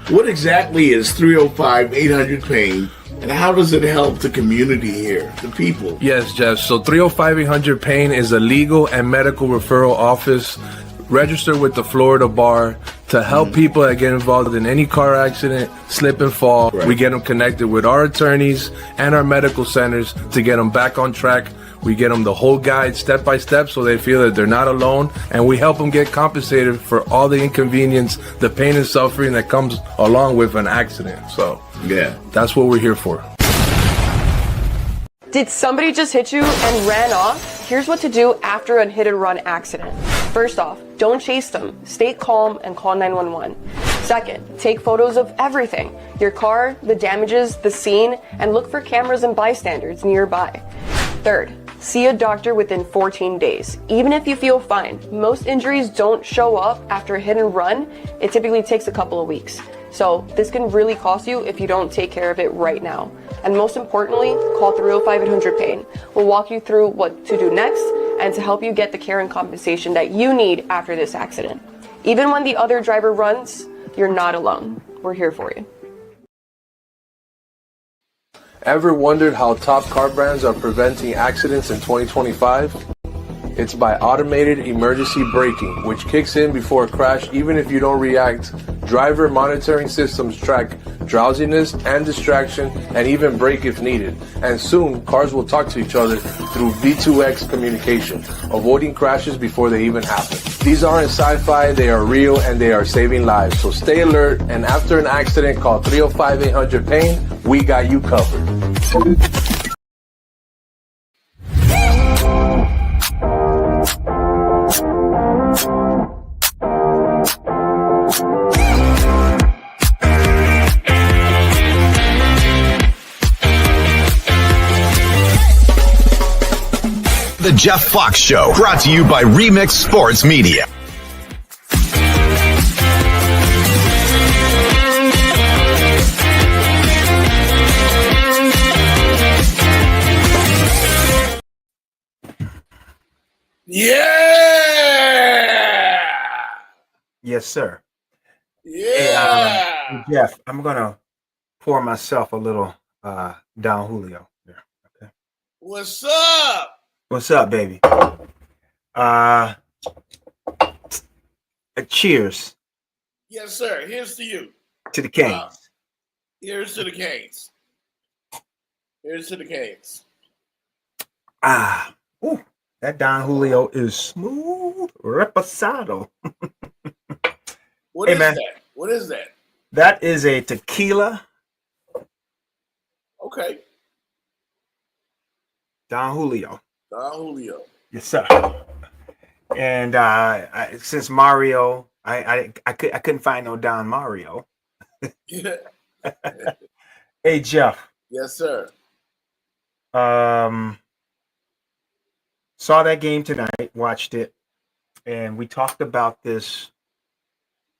What exactly is 305 800 Pain, and how does it help the community here, the people? Yes, Jeff. So 305 800 Pain is a legal and medical referral office registered with the Florida Bar to help people that get involved in any car accident, slip and fall. Right. We get them connected with our attorneys and our medical centers to get them back on track. We get them the whole guide step by step so they feel that they're not alone, and we help them get compensated for all the inconvenience, the pain and suffering that comes along with an accident. So Yeah. that's what we're here for. Did somebody just hit you and ran off? Here's what to do after a hit and run accident. First off, don't chase them. Stay calm and call 911. Second, take photos of everything. Your car, the damages, the scene, and look for cameras and bystanders nearby. Third, see a doctor within 14 days. Even if you feel fine, most injuries don't show up after a hit and run. It typically takes a couple of weeks. So this can really cost you if you don't take care of it right now. And most importantly, call 305 800 Pain. We'll walk you through what to do next and to help you get the care and compensation that you need after this accident. Even when the other driver runs, you're not alone. We're here for you. Ever wondered how top car brands are preventing accidents in 2025? It's by automated emergency braking, which kicks in before a crash even if you don't react. Driver monitoring systems track drowsiness and distraction and even brake if needed. And soon, cars will talk to each other through V2X communication, avoiding crashes before they even happen. These aren't sci-fi, they are real and they are saving lives. So stay alert, and after an accident, call 305 800 Pain. We got you covered. The Jeff Fox Show, brought to you by Remix Sports Media. Yeah! Yes, sir. Yeah! Hey, Jeff, I'm gonna pour myself a little Don Julio there. Okay. What's up? What's up, baby? Cheers Yes, sir. Here's to you. to the Canes. Here's to the Canes. Here's to the Canes. Ooh, that Don Julio is smooth, reposado. What Hey, is man. that? What is that? That is a tequila Okay. Don Julio. Don Julio. Yes, sir. And since Mario, I couldn't find no Don Mario. Yeah. Hey, Jeff. Yes, sir. Saw that game tonight, watched it, and we talked about this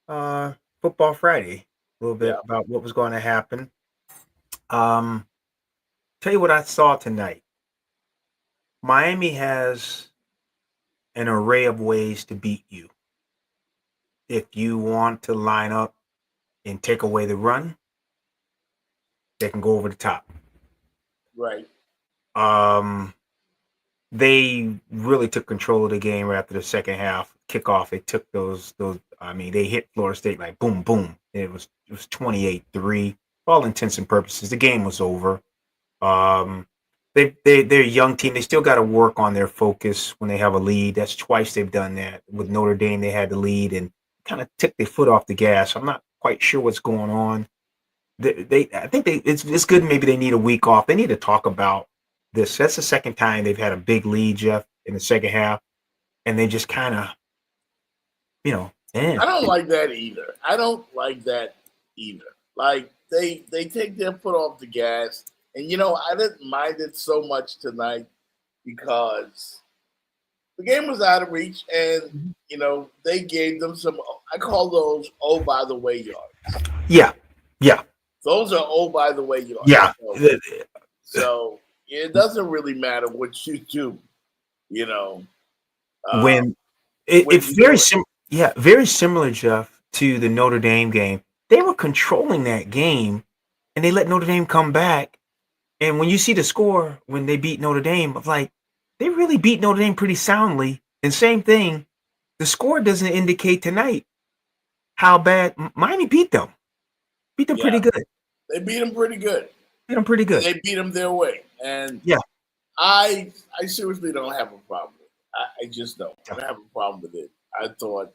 Football Friday a little bit about what was going to happen. Tell you what I saw tonight. Miami has an array of ways to beat you. If you want to line up and take away the run, they can go over the top. Right. They really took control of the game right after the second half kickoff. They took those. I mean, they hit Florida State like boom, boom. It was 28-3. For all intents and purposes, the game was over. They're a young team. They still got to work on their focus when they have a lead. That's twice they've done that. With Notre Dame, they had the lead and kind of took their foot off the gas. I'm not quite sure what's going on. I think it's good. Maybe they need a week off. They need to talk about this. That's the second time they've had a big lead, Jeff, in the second half, and they just kind of, I don't like that either. Like they take their foot off the gas, and I didn't mind it so much tonight because the game was out of reach, and they gave them some. I call those "oh by the way" yards. Yeah. Those are "oh by the way" yards. Yeah. So it doesn't really matter what you do. When it's very very similar, Jeff, to the Notre Dame game. they were controlling that game, and they let Notre Dame come back. And when you see the score when they beat Notre Dame, of like they really beat Notre Dame pretty soundly. And same thing, the score doesn't indicate tonight how bad Miami beat them. Beat them pretty good. They beat them pretty good. Beat them pretty good. They beat them their way, and yeah, I seriously don't have a problem with it. I just don't. I don't have a problem with it. I thought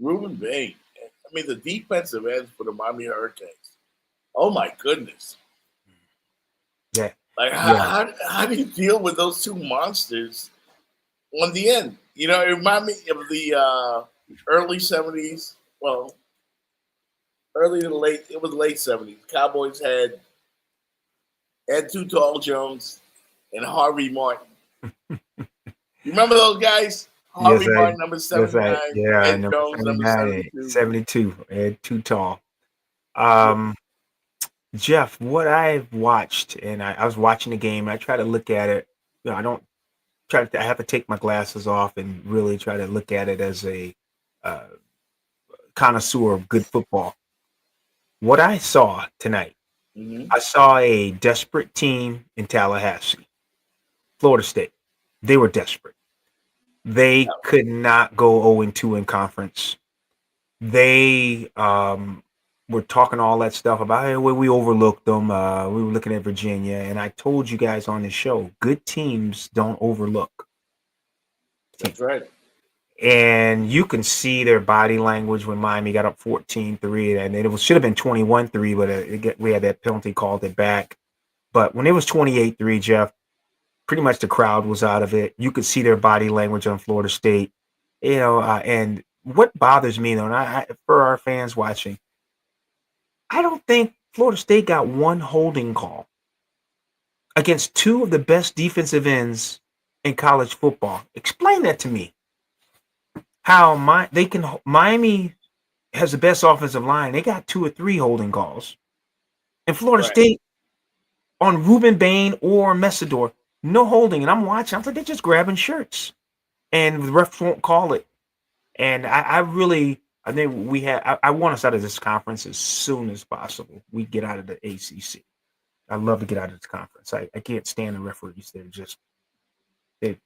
Ruben Bain. I mean, the defensive ends for the Miami Hurricanes. Oh my goodness! Yeah. Like how do you deal with those two monsters on the end? You know, it reminded me of the early '70s. Well, early to late. It was late '70s. Cowboys had Too Tall Jones and Harvey Martin. You remember those guys? Harvey Martin, number 79. Yeah, Ed Jones, number 72. 72. Ed Too Tall. Jeff, what I've watched, and I was watching the game, and I try to look at it. You know, I don't try to. I have to take my glasses off and really try to look at it as a connoisseur of good football. What I saw tonight, I saw a desperate team in Tallahassee, Florida State. They were desperate. They could not go 0-2 in conference. They were talking all that stuff about, hey, well, we overlooked them. We were looking at Virginia. And I told you guys on the show, good teams don't overlook. That's right. And you can see their body language when Miami got up 14-3. And it should have been 21-3, but we had that penalty, called it back. But when it was 28-3, Jeff, pretty much the crowd was out of it. You could see their body language on Florida State. You know, and what bothers me, though, and for our fans watching, I don't think Florida State got one holding call against two of the best defensive ends in college football. Explain that to me. How Miami has the best offensive line. They got 2 or 3 holding calls. And Florida State on Ruben Bain or Messidor, no holding. And I'm watching. I'm like, they're just grabbing shirts. And the refs won't call it. And I think I want us out of this conference as soon as possible. We get out of the ACC. I love to get out of this conference. I can't stand the referees. They're just they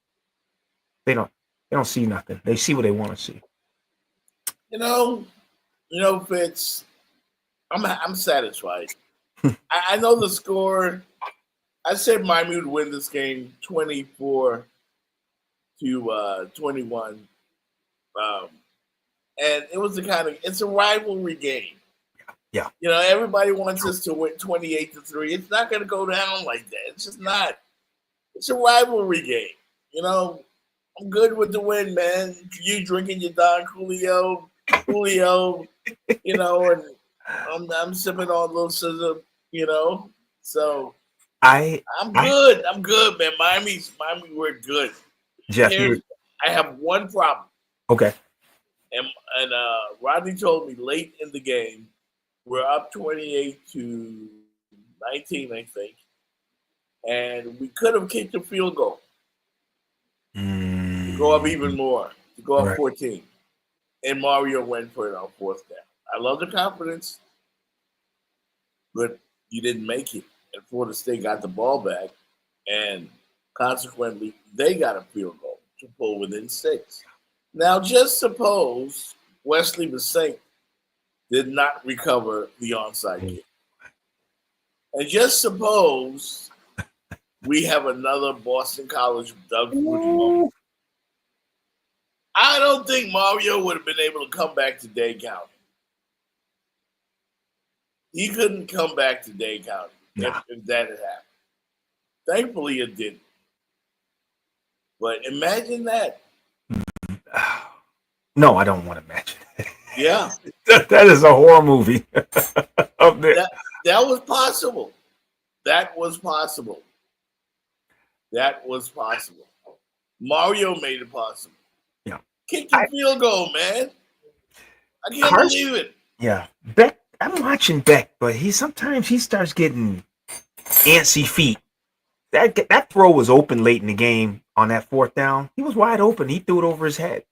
don't see nothing. They see what they want to see. You know, Fitz, I'm satisfied. I know the score. I said Miami would win this game 24-21. And it was it's a rivalry game. Yeah. You know, everybody wants us to win 28-3. It's not going to go down like that. It's just not. It's a rivalry game. You know, I'm good with the win, man. You drinking your Don Julio, you know, and I'm sipping on a little scissor, you know. So I'm good. I'm good, man. Miami, we're good. Jeff, I have one problem. Okay. And Rodney told me late in the game, we're up 28-19, I think, and we could have kicked a field goal to go up even more, to go up 14. And Mario went for it on 4th down. I love the confidence, but you didn't make it. And Florida State got the ball back, and consequently, they got a field goal to pull within 6. Now, just suppose Wesley Bissink did not recover the onside kick. And just suppose we have another Boston College Doug Flutie moment. I don't think Mario would have been able to come back to Dade County. He couldn't come back to Dade County if that had happened. Thankfully, it didn't. But imagine that. No, I don't want to imagine. Yeah. That is a horror movie. That was possible. That was possible. Mario made it possible. Yeah. Kick the field goal, man. I can't believe it. Yeah. Beck, I'm watching Beck, but sometimes he starts getting antsy feet. That throw was open late in the game on that 4th down. He was wide open. He threw it over his head.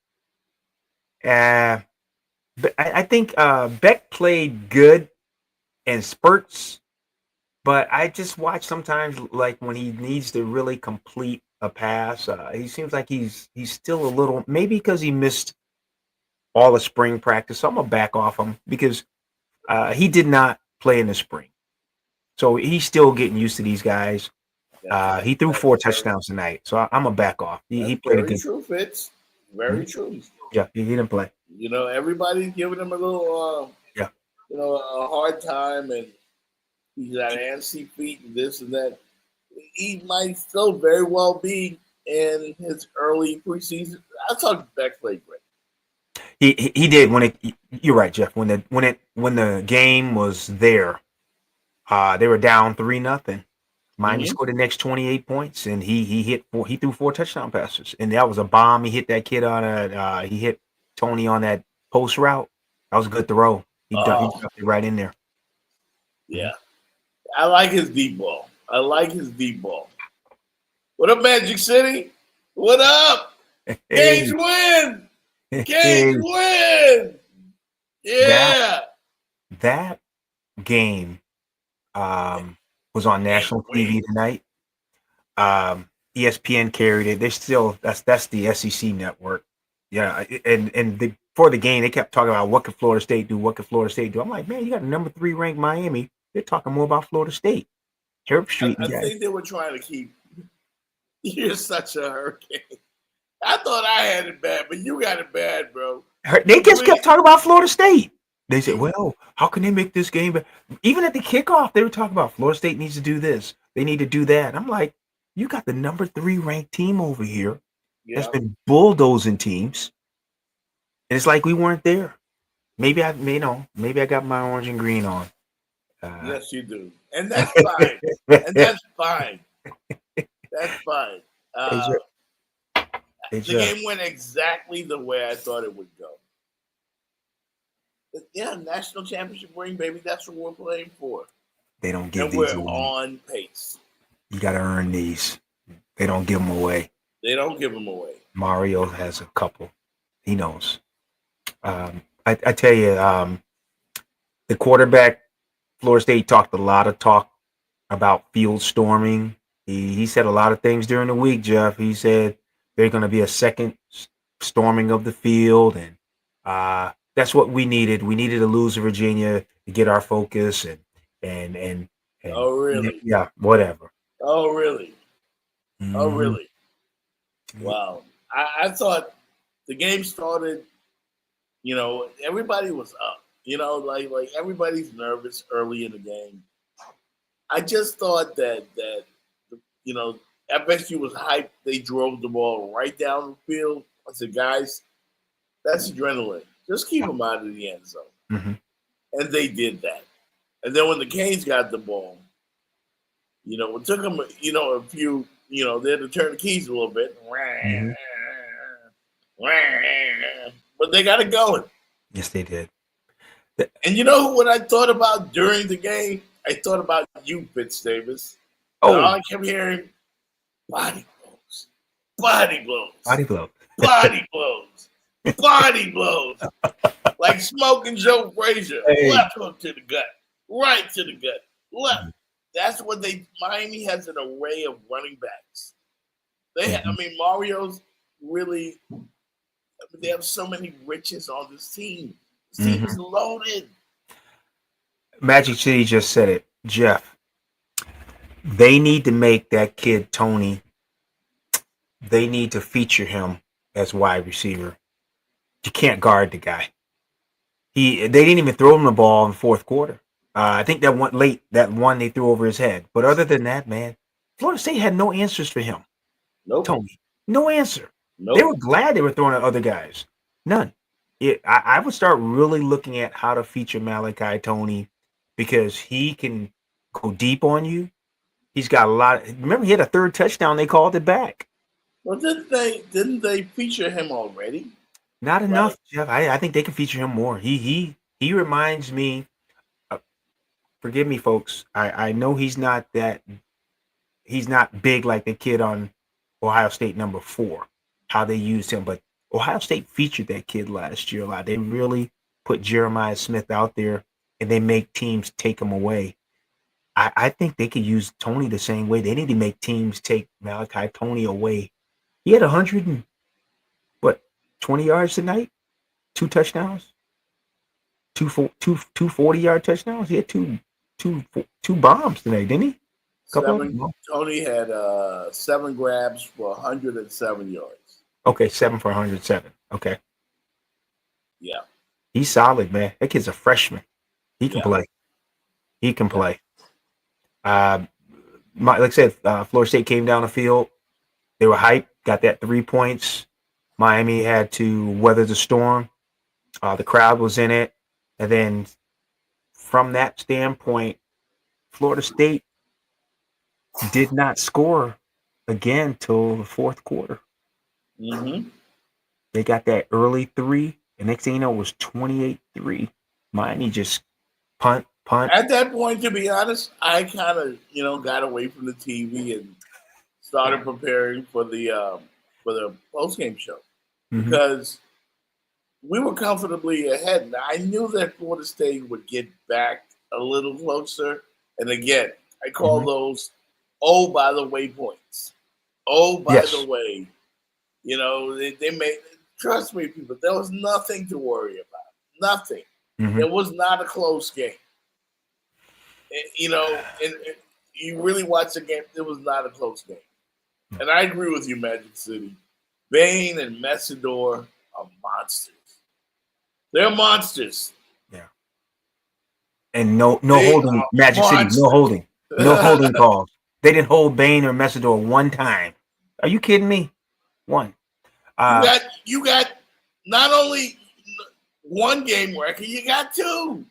But I think Beck played good in spurts, but I just watch sometimes like when he needs to really complete a pass. He seems like he's still a little, maybe because he missed all the spring practice. So I'm gonna back off him because he did not play in the spring, so he's still getting used to these guys. He threw 4 touchdowns tonight, so I'm gonna back off. He played a very good. true, Fitz. Very true. Yeah, he didn't play. You know, everybody's giving him a little, Yeah. you know, a hard time, and he's got antsy feet and this and that. He might still very well be in his early preseason. I thought Beck played great. He did when it. You're right, Jeff. When the game was there, they were down 3-0. Miami scored the next 28 points, and he threw 4 touchdown passes, and that was a bomb. He hit that kid on a he hit Tony on that post route. That was a good throw. He dropped it right in there. Yeah, I like his deep ball. What up, Magic City? What up? Kings win. Kings win. Yeah. That game was on national TV tonight. ESPN carried it. They're still that's the SEC network. Yeah, and before the game, they kept talking about what could Florida State do? What could Florida State do? I'm like, man, you got number 3 ranked Miami. They're talking more about Florida State. Herb Street. I think they were trying to keep. You're such a hurricane. I thought I had it bad, but you got it bad, bro. They just kept talking about Florida State. They said, well, how can they make this game? Even at the kickoff, they were talking about Florida State needs to do this. They need to do that. I'm like, you got the number 3 ranked team over here that's been bulldozing teams. And it's like we weren't there. Maybe I got my orange and green on. Yes, you do. And that's fine. That's fine. The game went exactly the way I thought it would go. But yeah, national championship ring, baby. That's what we're playing for. They don't give and these we're away. On pace. You got to earn these. They don't give them away. Mario has a couple. He knows. I tell you, the quarterback, Florida State talked a lot of talk about field storming. He said a lot of things during the week, Jeff. He said there's going to be a second storming of the field, and that's what we needed. We needed to lose to Virginia to get our focus and oh, really? Yeah, whatever. Oh, really? Mm-hmm. Oh, really? Wow. I thought the game started, you know, everybody was up. You know, like everybody's nervous early in the game. I just thought that you know, FSU was hyped. They drove the ball right down the field. I said, guys, that's adrenaline. Just keep them out of the end zone. Mm-hmm. And they did that. And then when the Canes got the ball, you know, it took them, you know, a few, you know, they had to turn the keys a little bit. Mm-hmm. But they got it going. Yes, they did. And you know what I thought about during the game? I thought about you, Fitz Davis. Oh, and all I kept hearing, body blows, body blows, body blow, body blows, body blows. Like smoking Joe Frazier. Hey. Left hook to the gut, right to the gut, left. That's what Miami has an array of running backs. I mean, Mario's really, they have so many riches on this team. This team is loaded. Magic City just said it, Jeff. They need to make that kid Tony. They need to feature him as wide receiver. You can't guard the guy. They didn't even throw him the ball in the fourth quarter. I think that one they threw over his head. But other than that, man, Florida State had no answers for him. Nope. Tony, no answer. Nope. They were glad they were throwing at other guys. None. I would start really looking at how to feature Malachi Tony because he can go deep on you. He's got a lot. Remember, he had a third touchdown. They called it back. Well, didn't they feature him already? Not enough, Jeff. I think they can feature him more. He reminds me. Forgive me, folks. I know he's not big like the kid on Ohio State number 4. How they used him, but Ohio State featured that kid last year a lot. They really put Jeremiah Smith out there and they make teams take him away. I think they could use Tony the same way. They need to make teams take Malachi Tony away. He had 20 yards tonight, 2 touchdowns, two 40-yard touchdowns. He had two bombs tonight, didn't he? Tony had 7 grabs for 107 yards. Okay, 7 for 107. Okay. Yeah. He's solid, man. That kid's a freshman. He can play. He can play. Like I said, Florida State came down the field. They were hyped, got that 3 points. Miami had to weather the storm. The crowd was in it. And then from that standpoint, Florida State did not score again till the fourth quarter. Mm-hmm. They got that early 3, and next thing you know, it was 28-3. Miami just punt. At that point, to be honest, I kind of, got away from the TV and started preparing for the post-game show because we were comfortably ahead. And I knew that Florida State would get back a little closer. And again, I call those, oh, by the way, points. Oh, by the way. They made, trust me, people, there was nothing to worry about. Nothing. It was not a close game. And you really watch the game, it was not a close game. And I agree with you, Magic City. Bain and Messidor are monsters. They're monsters. Yeah. And no holding, Magic City, no holding. No holding calls. They didn't hold Bain or Messidor one time. Are you kidding me? One. You got not only one game record, you got 2.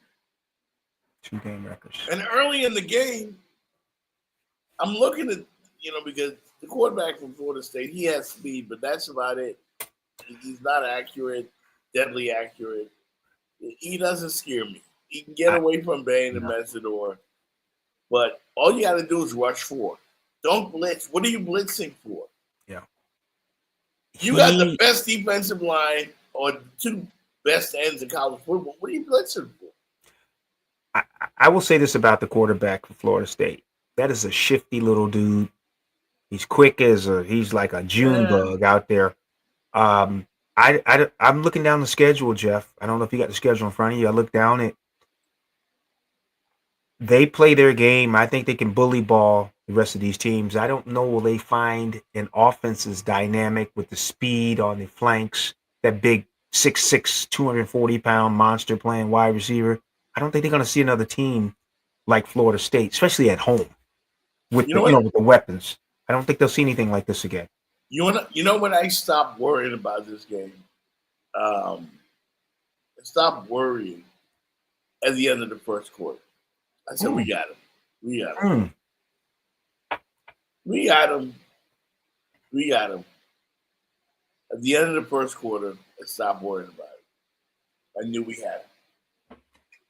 2 game records. And early in the game, I'm looking at, because the quarterback from Florida State, he has speed, but that's about it. He's not accurate, deadly accurate. He doesn't scare me. He can get away from Bain and Messidor, but all you got to do is rush 4. Don't blitz. What are you blitzing for? Yeah. You got the best defensive line or 2 best ends in college football. What are you blitzing for? I will say this about the quarterback for Florida State. That is a shifty little dude. He's quick he's like a June bug out there. I'm looking down the schedule, Jeff. I don't know if you got the schedule in front of you. I looked down it. They play their game. I think they can bully ball the rest of these teams. I don't know, will they find an offense as dynamic with the speed on the flanks, that big 6'6", 240-pound monster playing wide receiver. I don't think they're going to see another team like Florida State, especially at home with with the weapons. I don't think they'll see anything like this again. You know when I stopped worrying about this game? I stopped worrying at the end of the first quarter. I said, we got him. We got him. We got him. We got him. At the end of the first quarter, I stopped worrying about it. I knew we had him.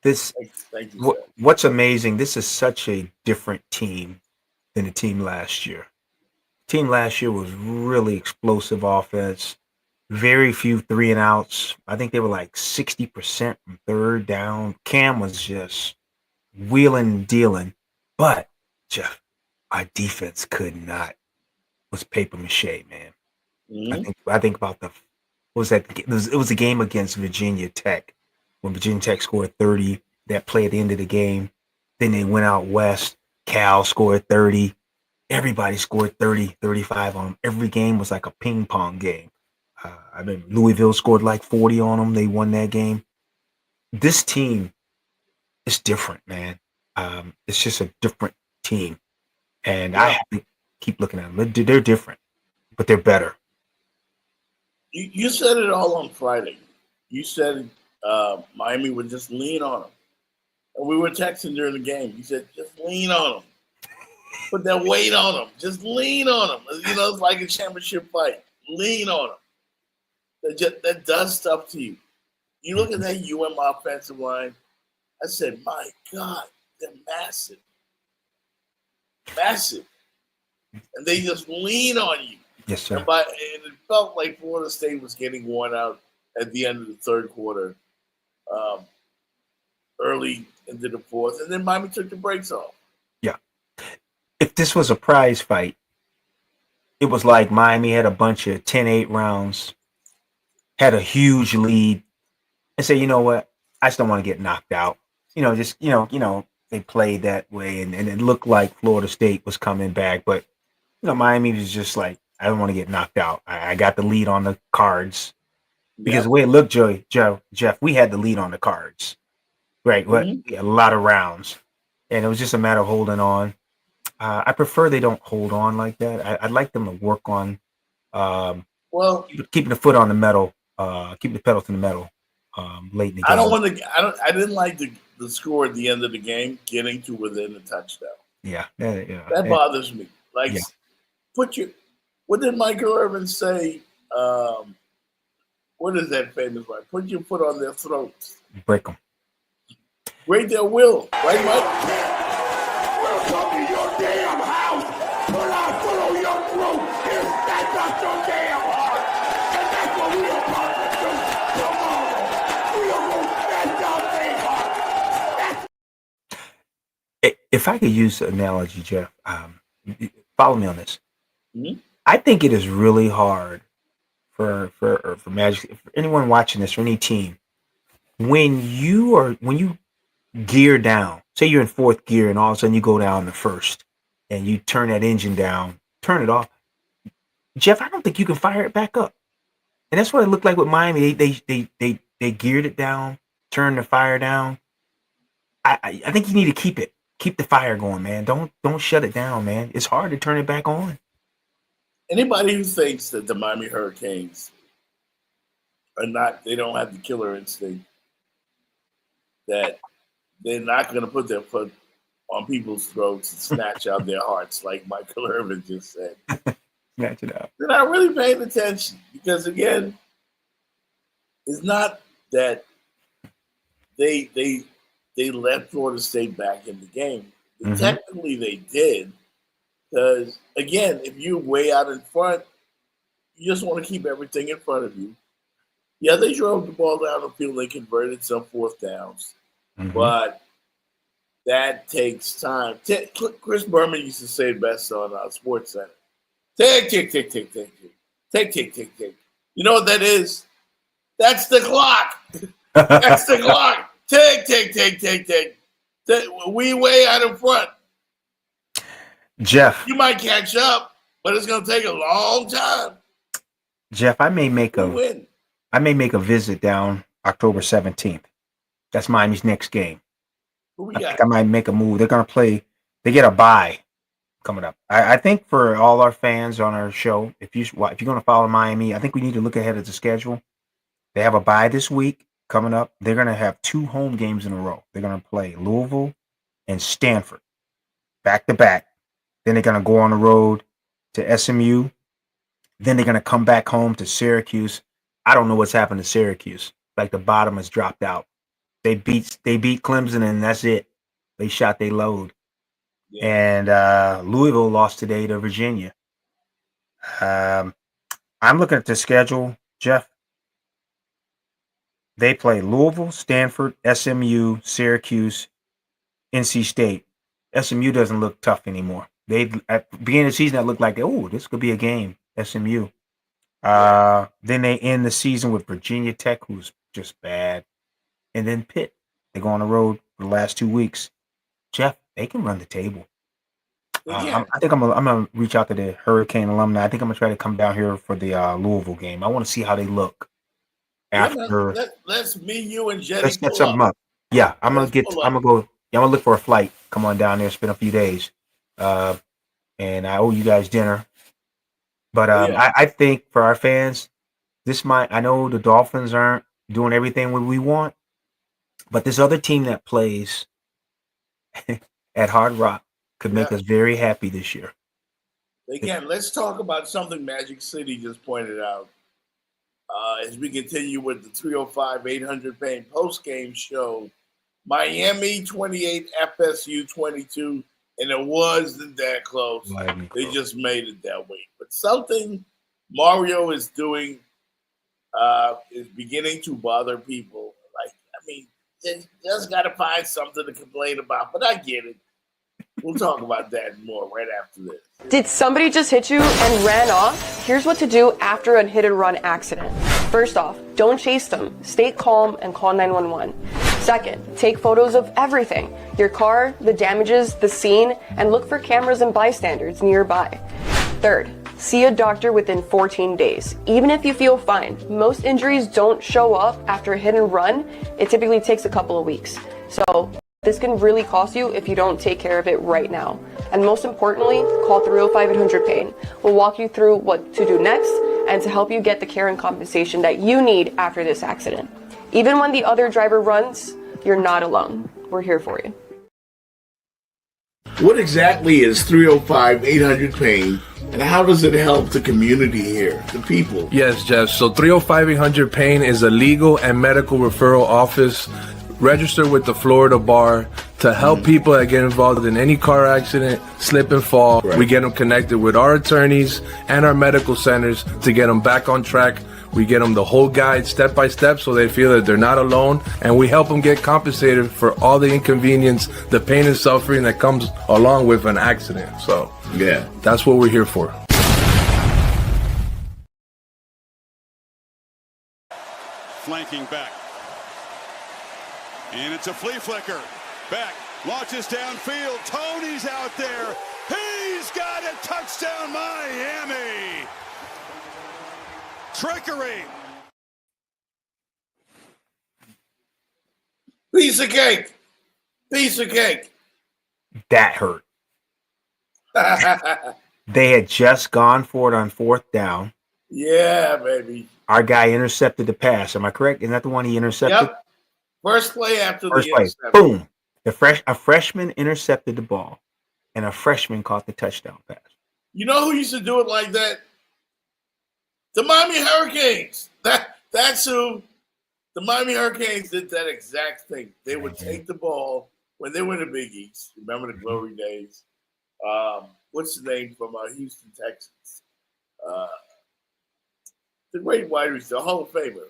Thank you, what's amazing, this is such a different team than the team last year. The team last year was really explosive offense, very few 3 and outs. I think they were like 60% from third down. Cam was just wheeling and dealing. But, Jeff, our defense was paper mache, man. I think about what was that? It was a game against Virginia Tech. When Virginia Tech scored 30, that play at the end of the game. Then they went out west. Cal scored 30. Everybody scored 30, 35 on them. Every game was like a ping pong game. I mean, Louisville scored like 40 on them. They won that game. This team is different, man. It's just a different team. And I have to keep looking at them. They're different, but they're better. You said it all on Friday. You said Miami would just lean on them. And we were texting during the game. You said, just lean on them. Put that weight on them. Just lean on them. It's like a championship fight. Lean on them. That does stuff to you. You look at that offensive line. I said, my God, they're massive. Massive. And they just lean on you. Yes, sir. And it felt like Florida State was getting worn out at the end of the third quarter. um, early into the fourth, and then Miami took the brakes off. Yeah. If this was a prize fight, it was like Miami had a bunch of 10-8 rounds, had a huge lead, and say, you know what, I just don't want to get knocked out. They played that way, and it looked like Florida State was coming back, but Miami was just like, I don't want to get knocked out. I got the lead on the cards because the way it looked, Jeff, we had the lead on the cards, right? We had a lot of rounds, and it was just a matter of holding on. I prefer they don't hold on like that. I'd like them to work on keeping the foot on the metal, keeping the pedal to the metal late in the game. I didn't like the score at the end of the game getting to within a touchdown. Yeah. That bothers me. Like, what did Michael Irvin say? What is that famous line? Put your foot on their throats. Break them. Break their will. Right, Mike? We'll come to your damn house. Put our foot on your throat. And snatch out your damn heart. And that's what we are about to do tomorrow. We are going to snatch out their heart. If I could use an analogy, Jeff, follow me on this. Mm-hmm. I think it is really hard for Magic, for anyone watching this, or any team, when you gear down, say you're in fourth gear and all of a sudden you go down to first and you turn that engine down, turn it off. Jeff, I don't think you can fire it back up. And that's what it looked like with Miami. They geared it down, turned the fire down. I think you need to keep the fire going, man. Don't shut it down, man. It's hard to turn it back on. Anybody who thinks that the Miami Hurricanes they don't have the killer instinct, that they're not going to put their foot on people's throats and snatch out their hearts, like Michael Irvin just said. Snatch it out. They're not really paying attention because, again, it's not that they let Florida State back in the game. Mm-hmm. Technically, they did. Because, again, if you're way out in front, you just want to keep everything in front of you. Yeah, they drove the ball down the field. They converted some fourth downs. Mm-hmm. But that takes time. Chris Berman used to say it best on Sports Center. Tick, tick, tick, tick, tick, tick. Tick, tick, tick, tick. You know what that is? That's the clock. That's the clock. Tick, tick, tick, tick, tick. We way out in front. Jeff, you might catch up, but it's going to take a long time. Jeff, I may make a visit down October 17th. That's Miami's next game. I think I might make a move. They're going to play. They get a bye coming up. I think for all our fans on our show, if you're going to follow Miami, I think we need to look ahead at the schedule. They have a bye this week coming up. They're going to have 2 home games in a row. They're going to play Louisville and Stanford back to back. Then they're going to go on the road to SMU. Then they're going to come back home to Syracuse. I don't know what's happened to Syracuse. Like the bottom has dropped out. They beat Clemson and that's it. They shot their load. Yeah. And Louisville lost today to Virginia. I'm looking at the schedule, Jeff. They play Louisville, Stanford, SMU, Syracuse, NC State. SMU doesn't look tough anymore. At the beginning of the season, that looked like, this could be a game, SMU. Then they end the season with Virginia Tech, who's just bad. And then Pitt. They go on the road for the last 2 weeks. Jeff, they can run the table. I think I'm gonna reach out to the Hurricane alumni. I think I'm gonna try to come down here for the Louisville game. I want to see how they look after. Let's me, you, and Jetty. Let's set something up. Yeah, I'm gonna look for a flight. Come on down there, spend a few days. And I owe you guys dinner. But I think for our fans, I know the Dolphins aren't doing everything we want, but this other team that plays at Hard Rock could make us very happy this year. Again, let's talk about something Magic City just pointed out. As we continue with the 305-800 Pain post-game show, Miami 28, FSU 22, and it wasn't that close. They just made it that way. But something Mario is doing is beginning to bother people. Like, I mean, you just got to find something to complain about. But I get it. We'll talk about that more right after this. Did somebody just hit you and ran off? Here's what to do after a hit and run accident. First off, don't chase them. Stay calm and call 911. Second, take photos of everything. Your car, the damages, the scene, and look for cameras and bystanders nearby. Third, see a doctor within 14 days. Even if you feel fine, most injuries don't show up after a hit and run. It typically takes a couple of weeks. So this can really cost you if you don't take care of it right now. And most importantly, call 305-800-PAIN. We'll walk you through what to do next and to help you get the care and compensation that you need after this accident. Even when the other driver runs, you're not alone. We're here for you. What exactly is 305-800-PAIN, and how does it help the community here, the people? Yes, Jeff. So 305-800-PAIN is a legal and medical referral office registered with the Florida Bar to help people that get involved in any car accident, slip and fall. Right. We get them connected with our attorneys and our medical centers to get them back on track. We get them the whole guide step by step so they feel that they're not alone, and we help them get compensated for all the inconvenience, the pain and suffering that comes along with an accident. So Yeah. that's what we're here for. Flanking back. And it's a flea flicker. Back. Launches downfield. Tony's out there. He's got a touchdown, Miami. Trickery. Piece of cake. Piece of cake. That hurt. They had just gone for it on fourth down. Yeah, baby. Our guy intercepted the pass. Am I correct? Isn't that the one he intercepted? Yep. First play after First the play. interception. Boom. A freshman intercepted the ball, and a freshman caught the touchdown pass. You know who used to do it like that? The Miami Hurricanes. That's who. The Miami Hurricanes did that exact thing. They would take the ball when they were in the Big East. Remember the glory days? What's the name from Houston, Texas? The great wide receiver, Hall of Famer.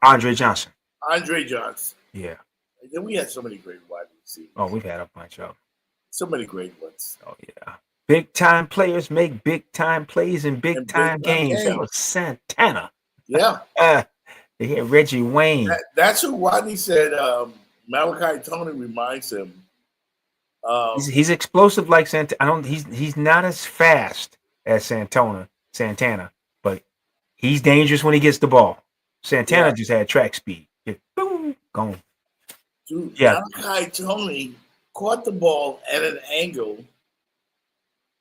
Andre Johnson. Andre Johnson. Yeah. And then we had so many great wide receivers. Oh, we've had a bunch of them. So many great ones. Oh, yeah. Big time players make big time plays in big time big-time games. That was Santana. Yeah. They had Reggie Wayne. That's who Rodney said Malachi Tony reminds him. He's explosive like Santana. He's not as fast as Santana, but he's dangerous when he gets the ball. Santana just had track speed. Just boom, gone. Dude, Yeah. Malachi Tony caught the ball at an angle,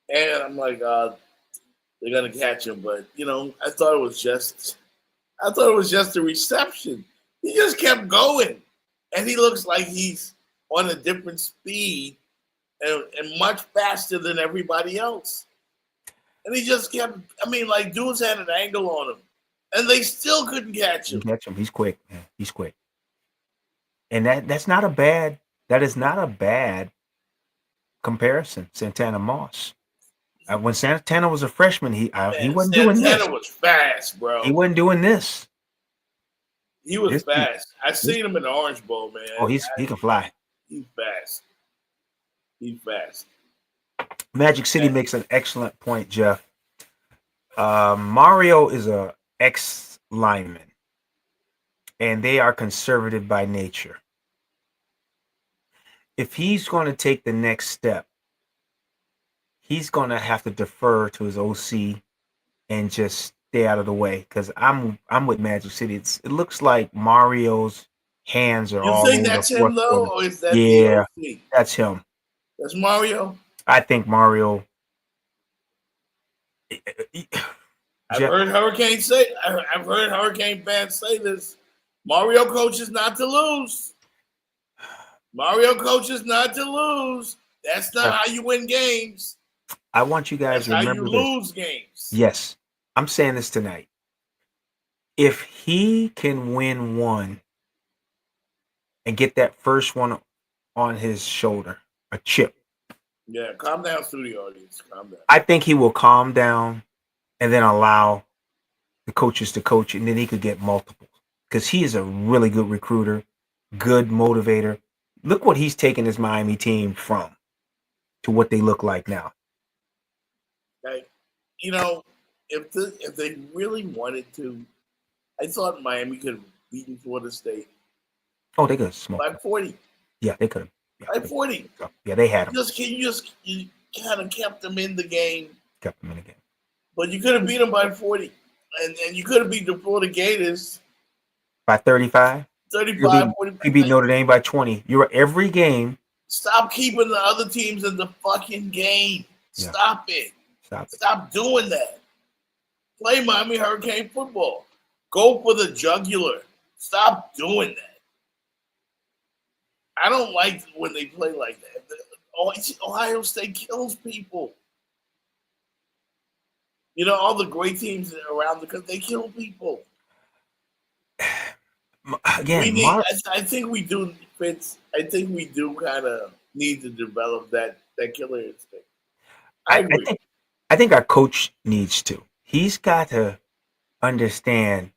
and I'm like, they're gonna catch him, but I thought it was just a reception. He just kept going, and he looks like he's on a different speed and much faster than everybody else. And he just kept. Dudes had an angle on him, and they still couldn't catch him. Catch him. He's quick. Man. He's quick. And that's not a bad. That is not a bad comparison. Santana Moss. When Santana was a freshman, he wasn't doing this. Santana was fast, bro. He wasn't doing this. He was fast. I seen him in the Orange Bowl, man. Oh, he can fly. He's fast. He's fast. Magic City makes an excellent point, Jeff. Mario is a ex-lineman, and they are conservative by nature. If he's going to take the next step, he's going to have to defer to his OC and just stay out of the way. Because I'm with Magic City. It looks like Mario's hands are all You think over that's the him fourth though, quarter. or is that Yeah, the OC? that's him. That's Mario. I think Mario. I've heard Hurricane fans say this. Mario coaches not to lose. Mario coaches not to lose. That's not how you win games. I want you guys That's to how you remember this. lose games. Yes, I'm saying this tonight. If he can win one and get that first one on his shoulder, a chip, Yeah, calm down through the audience. Calm down. I think he will calm down and then allow the coaches to coach, and then he could get multiples. because he is a really good recruiter, good motivator. Look what he's taken his Miami team from to what they look like now. Like, if they really wanted to, I thought Miami could have beaten Florida State. Oh, they could have smoked by 40. Yeah, they could have. Yeah, by 40. Yeah, they had him. You kind of kept them in the game. Kept them in the game. But you could have beat them by 40. And you could have beat the Florida Gators by 35. 35, 45. You beat Notre Dame by 20. You're every game. Stop keeping the other teams in the fucking game. Yeah. Stop it. Stop doing that. Play Miami Hurricane football. Go for the jugular. Stop doing that. I don't like when they play like that. Ohio State kills people. All the great teams around the country, they kill people. Again, I think we do, Fitz. I think we do kind of need to develop that killer instinct. I think our coach needs to. He's got to understand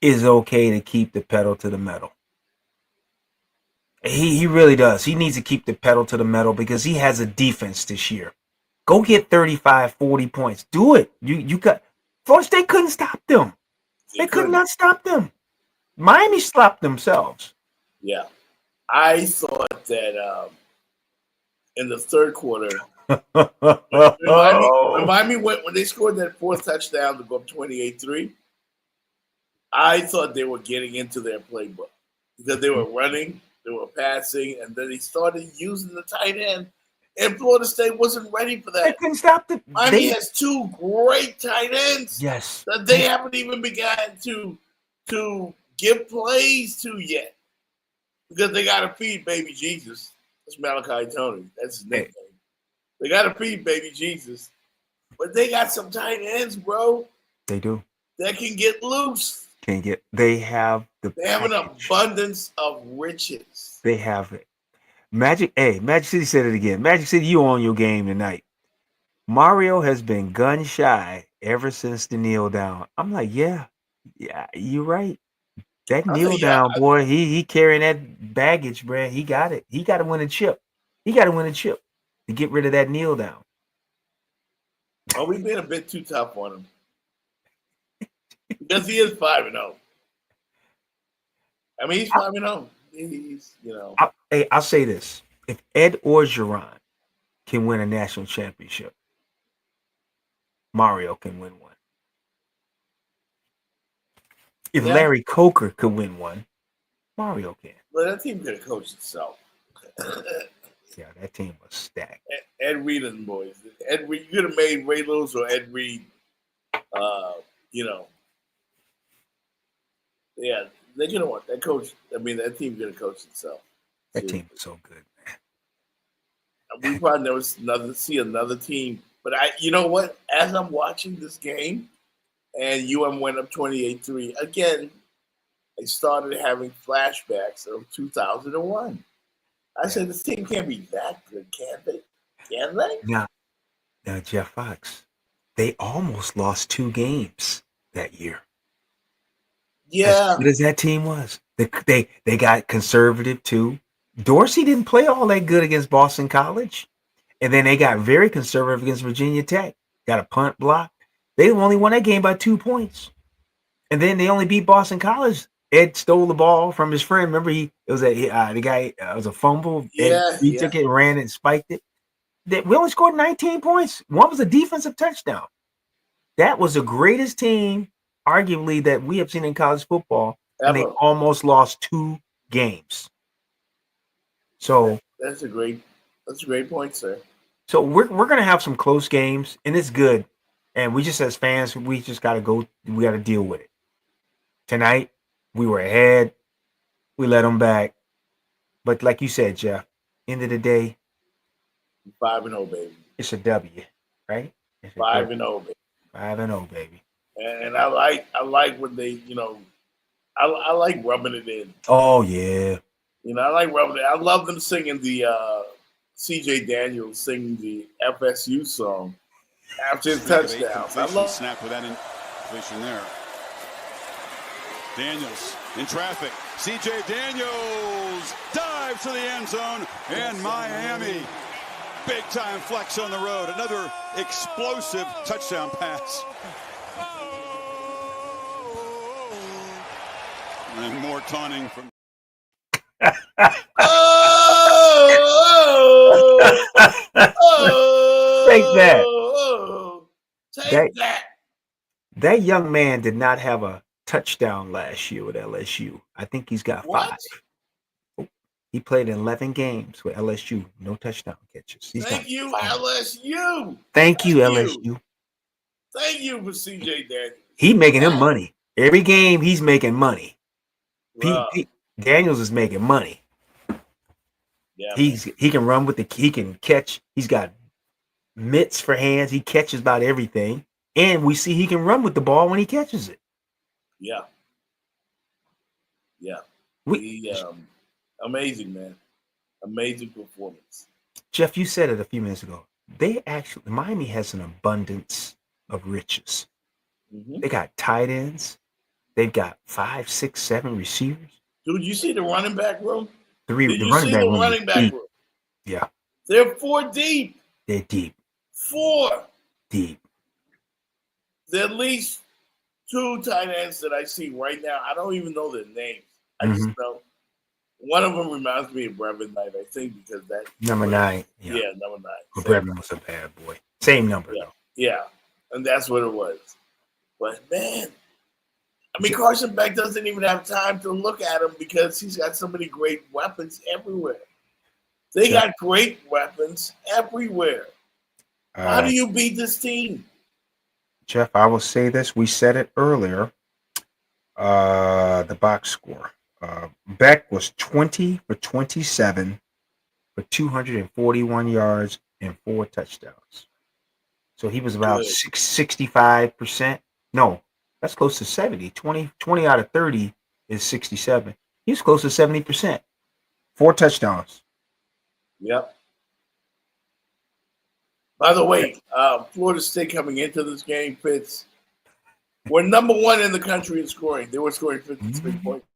it's okay to keep the pedal to the metal. He really does. He needs to keep the pedal to the metal because he has a defense this year. Go get 35, 40 points. Do it. You got Florida State couldn't stop them. They could not stop them. Miami stopped themselves. Yeah. I thought that in the third quarter, when Miami when they scored that fourth touchdown to go up 28-3, I thought they were getting into their playbook because they were running, they were passing, and then they started using the tight end. And Florida State wasn't ready for that. They couldn't stop them. Miami has two great tight ends. Yes. That they haven't even begun to give plays to yet. Because they got to feed baby Jesus. That's Malachi Tony. That's his nickname. They got to feed baby Jesus. But they got some tight ends, bro. They do. That can get loose. They have an abundance of riches. They have it. Magic City said it again. Magic City, you on your game tonight. Mario has been gun shy ever since the kneel down. I'm like, yeah, you're right. That kneel down, boy, he carrying that baggage, bro. He got it. He got to win a chip. He got to win a chip to get rid of that kneel down. Oh, we've been a bit too tough on him. Because he is 5-0. I mean, he's 5-0. He's, I'll say this. If Ed Orgeron can win a national championship, Mario can win one. If Larry Coker could win one, Mario can. Well, that team could have coached itself. Yeah, that team was stacked. Ed Reed and the boys. Ed Reed, you could have made Ray Lewis or Ed Reed. Yeah, they could have won. That team could have coached itself. That team was so good, man. We probably never see another team. But you know what? As I'm watching this game, and UM went up 28-3 again, I started having flashbacks of 2001. I said, this team can't be that good, can they? Can they? Now, Jeff Fox, they almost lost 2 games that year. Yeah. As good as that team was. They got conservative, too. Dorsey didn't play all that good against Boston College. And then they got very conservative against Virginia Tech. Got a punt block. They only won that game by 2 points. And then they only beat Boston College. Ed stole the ball from his friend. Remember, it was a fumble. He took it, ran it, and spiked it. We only scored 19 points. One was a defensive touchdown. That was the greatest team, arguably, that we have seen in college football. And they almost lost 2 games. So that's a great point, sir. So we're gonna have some close games, and it's good. And we just, as fans, we just gotta go. We gotta deal with it. Tonight, we were ahead. We let them back. But like you said, Jeff, end of the day, 5-0, baby. It's a W, right? 5-0, baby. 5-0, baby. And I like when they, I like rubbing it in. Oh yeah. I like rubbing it. I love them singing the C.J. Daniels singing the FSU song after his touchdowns. I love snap with that completion there. Daniels in traffic. C.J. Daniels dives to the end zone, and Miami, big-time flex on the road. Another explosive touchdown pass. And more taunting from... Take that. Take that. That young man did not have a touchdown last year with LSU. I think he's got 5. What? He played in 11 games with LSU. No touchdown catches. Thank you, LSU. Thank you, LSU. Thank you for C.J. Daniels. He making him money. Every game he's making money. Wow. Daniels is making money. Yeah, he can run with he can catch. He's got mitts for hands. He catches about everything. And we see he can run with the ball when he catches it. Yeah. Amazing, man. Amazing performance. Jeff, you said it a few minutes ago. Miami has an abundance of riches. Mm-hmm. They got tight ends. They've got 5, 6, 7 receivers. Dude, you see the running back room? Did you see the running back room? Yeah. They're 4 deep. They're deep. 4 deep. There are at least 2 tight ends that I see right now. I don't even know their names. I just know one of them reminds me of Brevin Knight, I think, because that number 9. Yeah, number 9. Well, Brevin was a bad boy. Same number. Yeah. Yeah. And that's what it was. But man, I mean, Carson Beck doesn't even have time to look at him because he's got so many great weapons everywhere. They got great weapons everywhere. How do you beat this team? Jeff, I will say this. We said it earlier. The box score. Beck was 20 for 27 for 241 yards and 4 touchdowns. So he was about 65%. No, that's close to 70. 20 out of 30 is 67. He's close to 70%. 4 touchdowns. Yep. By the way, Florida State coming into this game, Fitz, were number 1 in the country in scoring. They were scoring 53 points.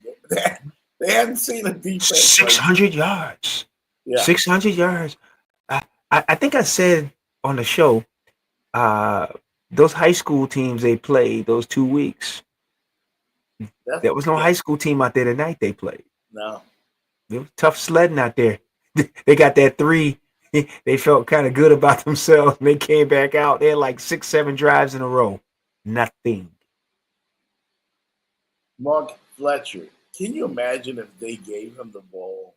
They hadn't seen a defense. 600 yards. Yeah. 600 yards. I think I said on the show, those high school teams they played those 2 weeks. There was no high school team out there tonight they played. No. It was tough sledding out there. They got that 3. They felt kind of good about themselves. And they came back out. They had like 6, 7 drives in a row. Nothing. Mark Fletcher, can you imagine if they gave him the ball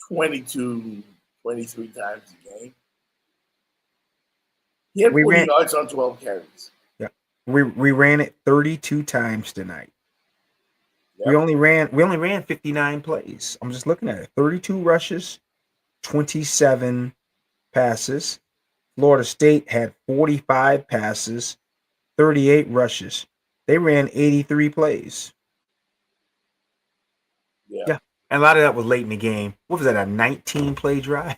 22, 23 times a game? He had 40 yards on 12 carries. Yeah. We ran it 32 times tonight. Yep. We only ran 59 plays. I'm just looking at it. 32 rushes, 27 passes. Florida State had 45 passes, 38 rushes. They ran 83 plays. Yeah. And a lot of that was late in the game. What was that, a 19-play drive?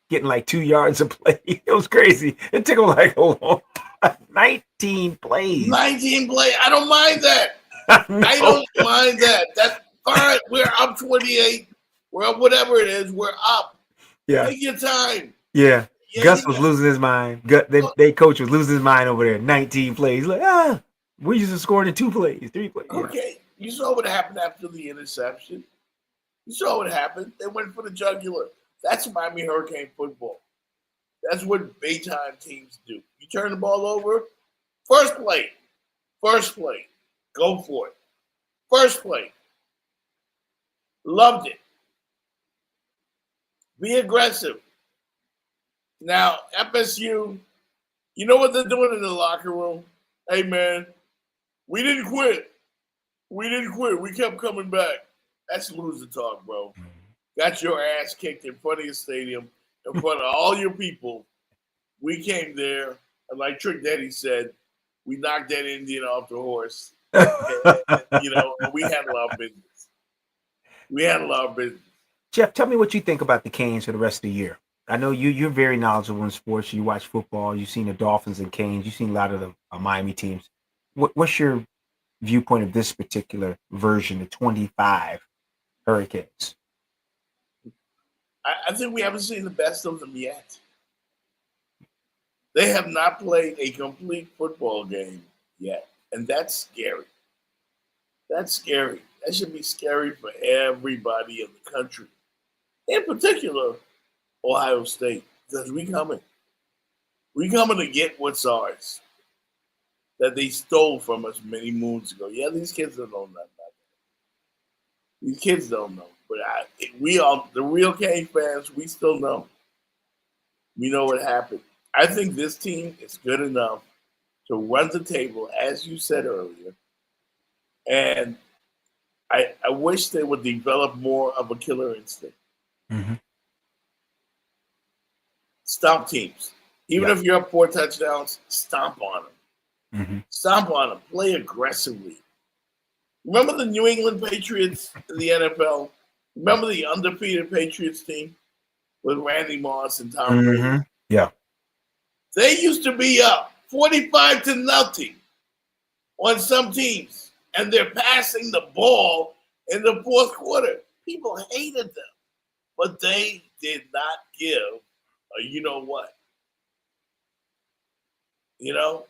Getting like 2 yards a play. It was crazy. It took them like, hold on, 19 plays. 19 plays. I don't mind that. I don't mind that. That's all right. We're up 28. We're up whatever it is. We're up. Yeah. Take your time. Yeah. Gus was losing his mind. They coach was losing his mind over there. 19 plays. Like, we used to score in 2 plays, 3 plays. Yeah. Okay. You saw what happened after the interception. You saw what happened. They went for the jugular. That's Miami Hurricane football. That's what big-time teams do. You turn the ball over, first play. Go for it. First play. Loved it. Be aggressive. Now, FSU, you know what they're doing in the locker room? Hey, man, we didn't quit. We kept coming back. That's loser talk, bro. Got your ass kicked in front of your stadium, in front of all your people. We came there, and like Trick Daddy said, we knocked that Indian off the horse. And, we handle our business. Jeff, tell me what you think about the Canes for the rest of the year. I know you're very knowledgeable in sports. You watch football. You've seen the Dolphins and Canes. You've seen a lot of the Miami teams. What's your viewpoint of this particular version, the 25 Hurricanes? I think we haven't seen the best of them yet. They have not played a complete football game yet, and that's scary. That's scary. That should be scary for everybody in the country, in particular Ohio State, because we coming. We coming to get what's ours that they stole from us many moons ago. Yeah, these kids don't know nothing about that. These kids don't know, but we are the real Cane fans. We still know. We know what happened. I think this team is good enough to run the table, as you said earlier, and I wish they would develop more of a killer instinct. Mm-hmm. Stomp teams. Even if you're up 4 touchdowns, stomp on them. Mm-hmm. Stomp on them. Play aggressively. Remember the New England Patriots in the NFL? Remember the undefeated Patriots team with Randy Moss and Tom Brady? Mm-hmm. Yeah. They used to be up 45-0 on some teams, and they're passing the ball in the fourth quarter. People hated them, but they did not give a you know what. You know,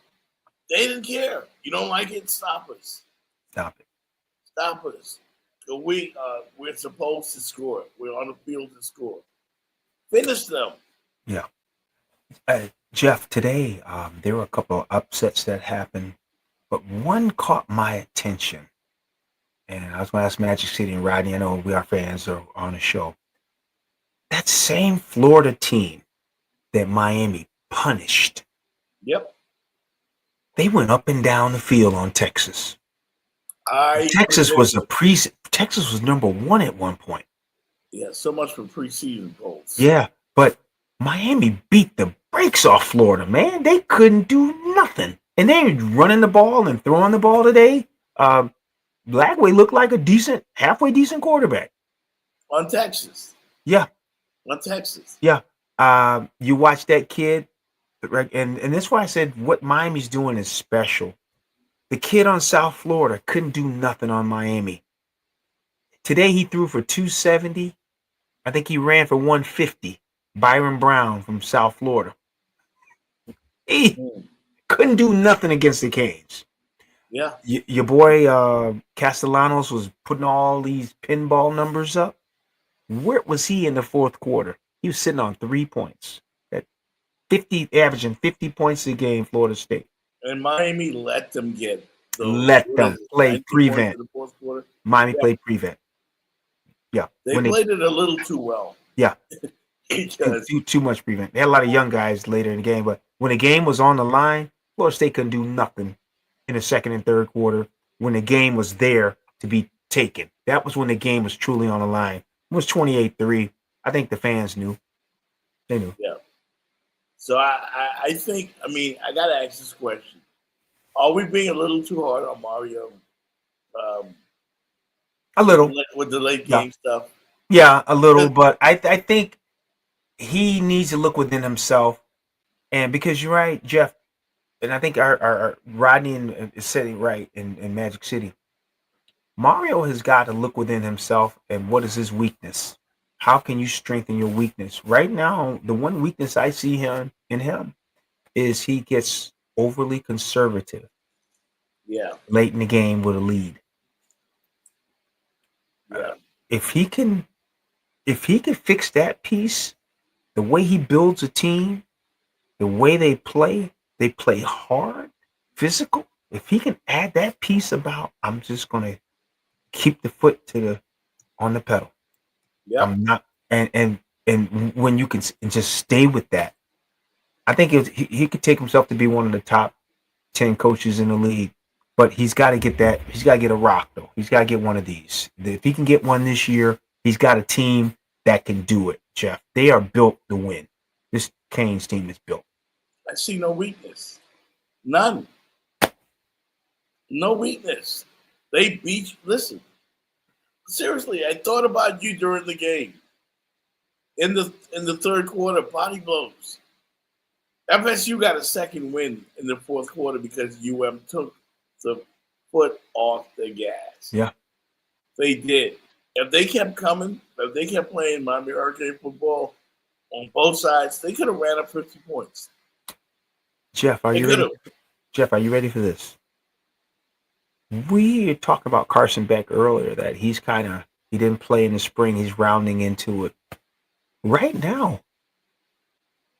they didn't care. You don't like it? Stop us. Stop it. Stop us. We're supposed to score. We're on the field to score. Finish them. Yeah. Jeff, today there were a couple of upsets that happened, but one caught my attention. And I was going to ask Magic City and Rodney, I know we are fans are on the show. That same Florida team that Miami punished. Yep. They went up and down the field on Texas. Texas was number 1 at one point. Yeah, so much for preseason polls. Yeah, but Miami beat the brakes off Florida, man. They couldn't do nothing. And they were running the ball and throwing the ball today. Blackway looked like a halfway decent quarterback. On Texas. Yeah. On Texas. Yeah. You watch that kid, and that's why I said what Miami's doing is special. The kid on South Florida couldn't do nothing on Miami. Today he threw for 270. I think he ran for 150. Byron Brown from South Florida. He couldn't do nothing against the Canes. Yeah. Your boy Castellanos was putting all these pinball numbers up. Where was he in the fourth quarter? He was sitting on 3 points. At 50, averaging 50 points a game, Florida State. And Miami let them get play prevent. Miami played prevent. Yeah. They played it a little too well. Yeah. Too much prevent. They had a lot of young guys later in the game, but when the game was on the line, Florida State couldn't do nothing in the second and third quarter when the game was there to be taken. That was when the game was truly on the line. It was 28-3. I think the fans knew. They knew. Yeah. So I think, I got to ask this question. Are we being a little too hard on Mario? A little. With the late game stuff? Yeah, a little. But I think he needs to look within himself. And because you're right, Jeff, and I think our Rodney is said it right in Magic City. Mario has got to look within himself and what is his weakness? How can you strengthen your weakness? Right now, the one weakness I see in him is he gets overly conservative. Yeah. Late in the game with a lead. Yeah. If he can fix that piece, the way he builds a team, the way they play hard, physical. If he can add that piece about, I'm just gonna keep the foot on the pedal. Yeah. I'm not, and when you can just stay with that, I think he could take himself to be one of the top 10 coaches in the league. But he's got to get that. He's got to get a rock though. He's got to get one of these. If he can get one this year, he's got a team that can do it. Jeff, they are built to win. This Canes team is built. I see no weakness. None. No weakness. They beat. Listen, seriously, I thought about you during the game. In the third quarter, body blows. FSU got a second win in the fourth quarter because UM took the foot off the gas. Yeah. They did. If they kept coming, if they kept playing Miami Hurricane football on both sides, they could have ran up 50 points. Jeff, are They you could ready? have. Jeff, are you ready for this? We talked about Carson Beck earlier, that he didn't play in the spring. He's rounding into it. Right now,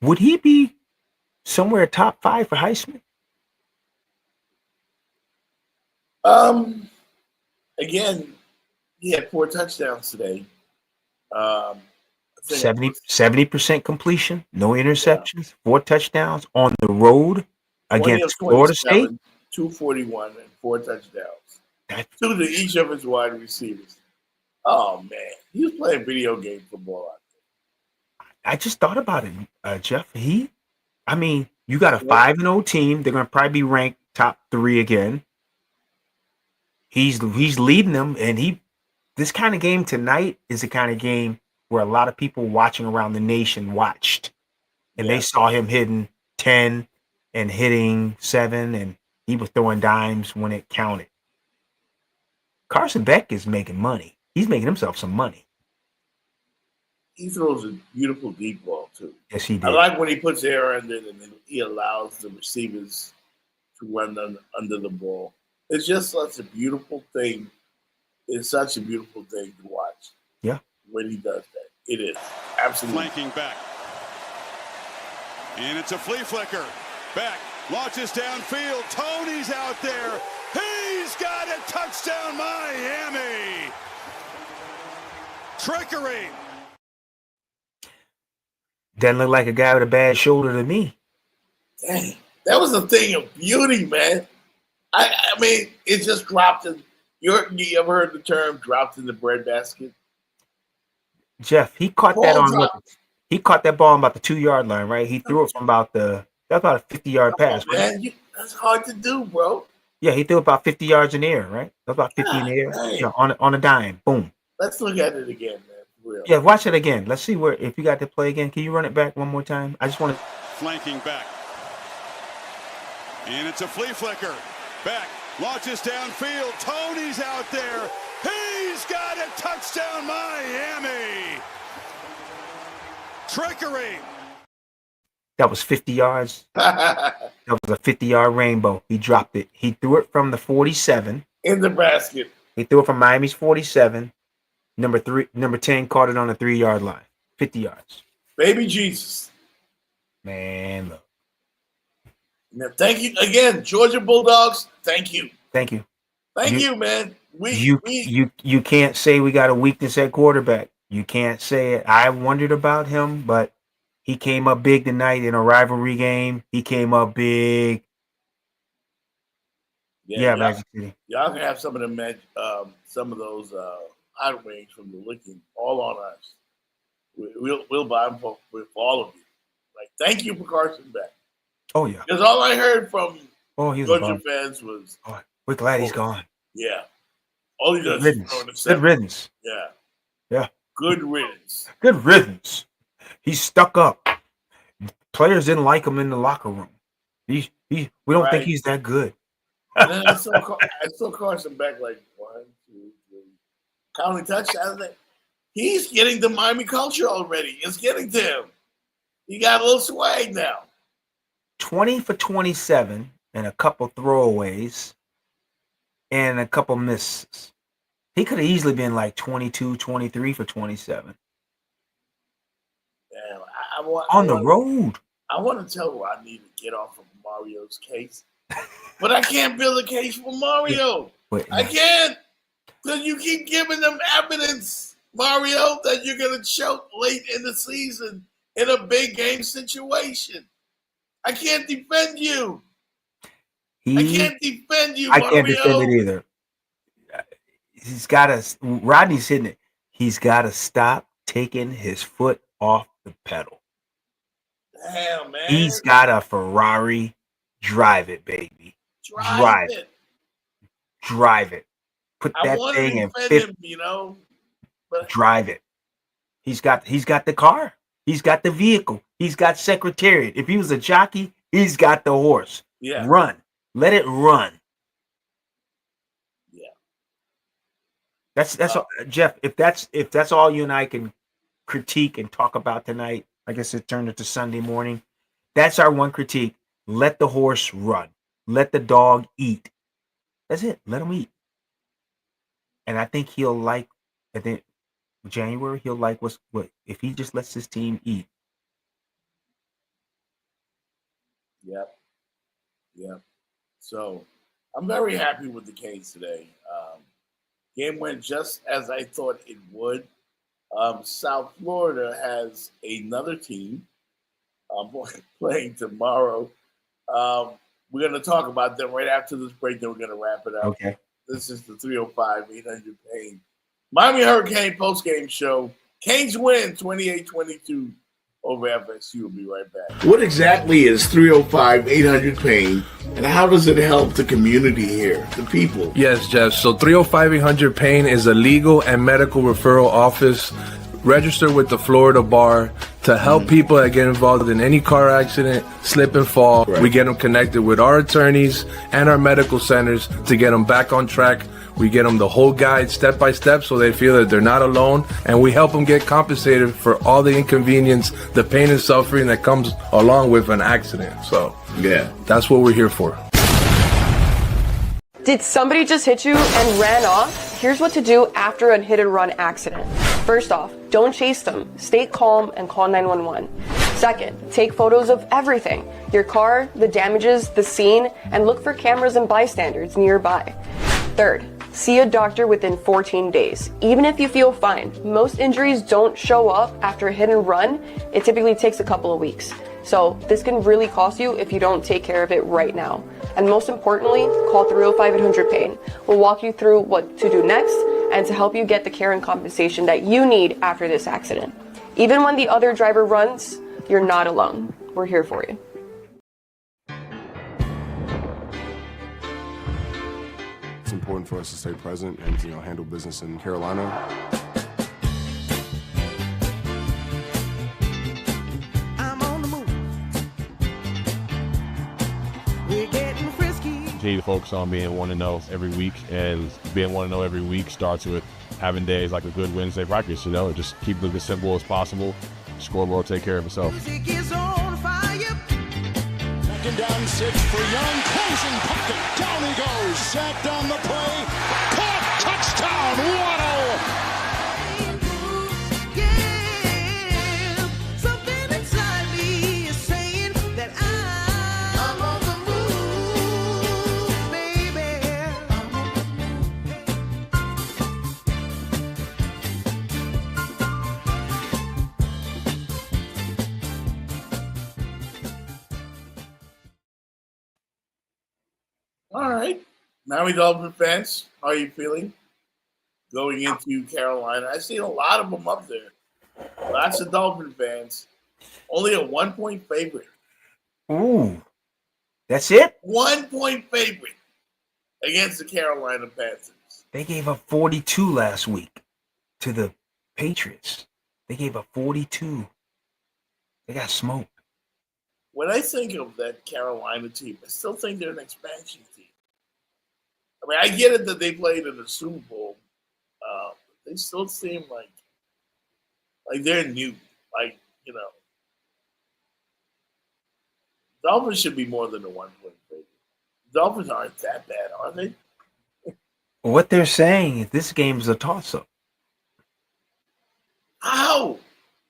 would he be somewhere top 5 for Heisman? Again, he had 4 touchdowns today. I think 70% completion, no interceptions, 4 touchdowns on the road 20 of against Florida State. 241 and 4 touchdowns. That- 2 to each of his wide receivers. Oh man, he was playing video game football. I just thought about it, Jeff. You got a 5-0 team. They're going to probably be ranked top 3 again. He's leading them, and this kind of game tonight is the kind of game where a lot of people watching around the nation watched, and they saw him hitting 10 and hitting 7, and he was throwing dimes when it counted. Carson Beck is making money. He's making himself some money. He throws a beautiful deep ball too. Yes, he did. I like when he puts air under it and then he allows the receivers to run under the ball. It's just such a beautiful thing. It's such a beautiful thing to watch. Yeah. When he does that. It is. Absolutely. Flanking back. And it's a flea flicker. Back. Launches downfield. Tony's out there. He's got a touchdown, Miami. Trickery. Doesn't look like a guy with a bad shoulder to me. Dang. That was a thing of beauty, man. I mean, it just dropped in. You ever heard the term dropped in the breadbasket? Jeff, he caught Ball that on drop. he caught that ball on about the 2-yard line, right? He threw it from that's about a 50-yard pass, right? Man, that's hard to do, bro. Yeah, he threw it about 50 yards in the air, right? That's about 50 in the air. dang. Yeah, on a dime. Boom. Let's look at it again, man. For real. Yeah, watch it again. Let's see if you got to play again. Can you run it back one more time? I just want to. Flanking back. And it's a flea flicker. Back. Launches downfield. Tony's out there. He's got a touchdown, Miami. Trickery. That was 50 yards. That was a 50-yard rainbow. He dropped it. He threw it from the 47. In the basket. He threw it from Miami's 47. Number 10 caught it on the 3-yard line. 50 yards. Baby Jesus. Man, look. Now, thank you again, Georgia Bulldogs. Thank you. Thank you. Thank you, man. You can't say we got a weakness at quarterback. You can't say it. I wondered about him, but he came up big tonight in a rivalry game. He came up big. Yeah, Magic City. Y'all can have some of them, some of those hot wings from the Licking all on us. We'll buy them for all of you. Like, thank you for Carson Beck. Oh yeah. Because all I heard from He's Georgia fans was, we're glad he's gone. yeah. All he does Good is throw in the riddance. Good center. riddance. Yeah. Yeah. Good riddance. Good riddance. He's stuck up. Players didn't like him in the locker room. We don't Right. think he's that good. And then I saw Carson Beck like 1, 2, 3, counting touchdowns. He's getting the Miami culture already. It's getting to him. He got a little swag now. 20 for 27 and a couple throwaways and a couple misses. He could have easily been like 22, 23 for 27. Damn, On the road. I want to tell Rodney to get off of Mario's case, but I can't build a case for Mario. I can't, because you keep giving them evidence, Mario, that you're going to choke late in the season in a big game situation. I can't defend you. I can't defend you, I Mario. can't defend it either. He's got to. Rodney's hitting it. He's got to stop taking his foot off the pedal. Damn, man. He's got a Ferrari. Drive it, baby. Drive it. Drive it. Put I that want to thing in defend fifth. him, you know. But Drive it. He's got the car. He's got the vehicle. He's got Secretariat. If he was a jockey, he's got the horse. yeah, Run. Let it run. That's all, Jeff. If that's all you and I can critique and talk about tonight, I guess it turned into Sunday morning. That's our one critique. Let the horse run. Let the dog eat. That's it. Let him eat. And I think he'll like. I think January he'll like what if he just lets his team eat. Yep. So I'm very happy with the Canes today. Game went just as I thought it would. South Florida has another team playing tomorrow. We're going to talk about them right after this break, then we're going to wrap it up. Okay. This is the 305-800 Pain Miami Hurricane post-game show. Canes win 28-22 over FSU. We'll be right back. What exactly is 305-800 Pain, and how does it help the community here, the people? Yes, Jeff. So 305-800 Pain is a legal and medical referral office registered with the Florida Bar to help people that get involved in any car accident, slip and fall. Right. We get them connected with our attorneys and our medical centers to get them back on track. We get them the whole guide step by step so they feel that they're not alone, and we help them get compensated for all the inconvenience, the pain and suffering that comes along with an accident. So Yeah. that's what we're here for. Did somebody just hit you and ran off? Here's what to do after a hit and run accident. First off, don't chase them. Stay calm and call 911. Second, take photos of everything. Your car, the damages, the scene, and look for cameras and bystanders nearby. Third, see a doctor within 14 days. Even if you feel fine, most injuries don't show up after a hit and run. It typically takes a couple of weeks. So this can really cost you if you don't take care of it right now. And most importantly, call 305-800-PAIN. We'll walk you through what to do next and to help you get the care and compensation that you need after this accident. Even when the other driver runs, you're not alone. We're here for you. It's important for us to stay present and handle business in Carolina. Continue to focus on being 1-0 every week, and being 1-0 every week starts with having days like a good Wednesday practice. Just keep it as simple as possible. Scoreboard take care of itself. Second down 6 for Young. Closing pocket. Down he goes. Sacked on the play. Caught. Touchdown. Waddle. Something inside me is saying that I'm on the move, baby. All right. Miami Dolphin fans, how are you feeling going into Carolina? I've seen a lot of them up there. Lots of Dolphin fans. Only a 1-point favorite. Ooh, that's it. 1-point favorite against the Carolina Panthers. They gave up 42 last week to the Patriots. They gave up 42. They got smoked. When I think of that Carolina team, I still think they're an expansion team. I mean, I get it that they played in the Super Bowl. They still seem like they're new. Dolphins should be more than a 1-point favorite. Dolphins aren't that bad, are they? What they're saying is this game is a toss-up, How?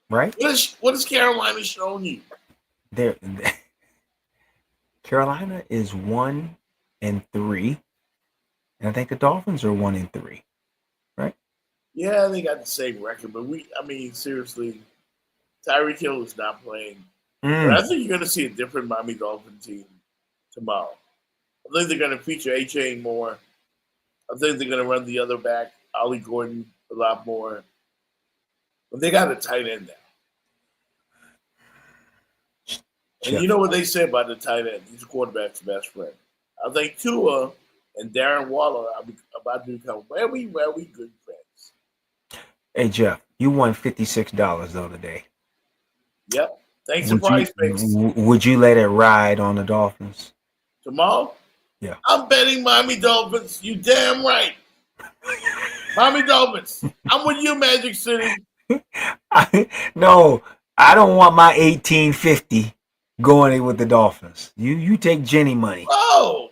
right? What has Carolina shown you? Carolina is 1-3, and I think the Dolphins are 1-3, right? Yeah, they got the same record, but seriously, Tyreek Hill is not playing. But I think you're going to see a different Miami Dolphin team tomorrow. I think they're going to feature A.J. more. I think they're going to run the other back, Ollie Gordon, a lot more. But they got a tight end now. And you know what they say about the tight end? He's the quarterback's best friend. I think Tua and Darren Waller are about to become very, very good friends. Hey, Jeff, you won $56 the other day. Yep. Thanks to Price Picks. Would you let it ride on the Dolphins? Tomorrow? Yeah. I'm betting Miami Dolphins. You damn right. Miami Dolphins. I'm with you, Magic City. No, I don't want my 1850 going with the Dolphins. You take Jenny money. Oh,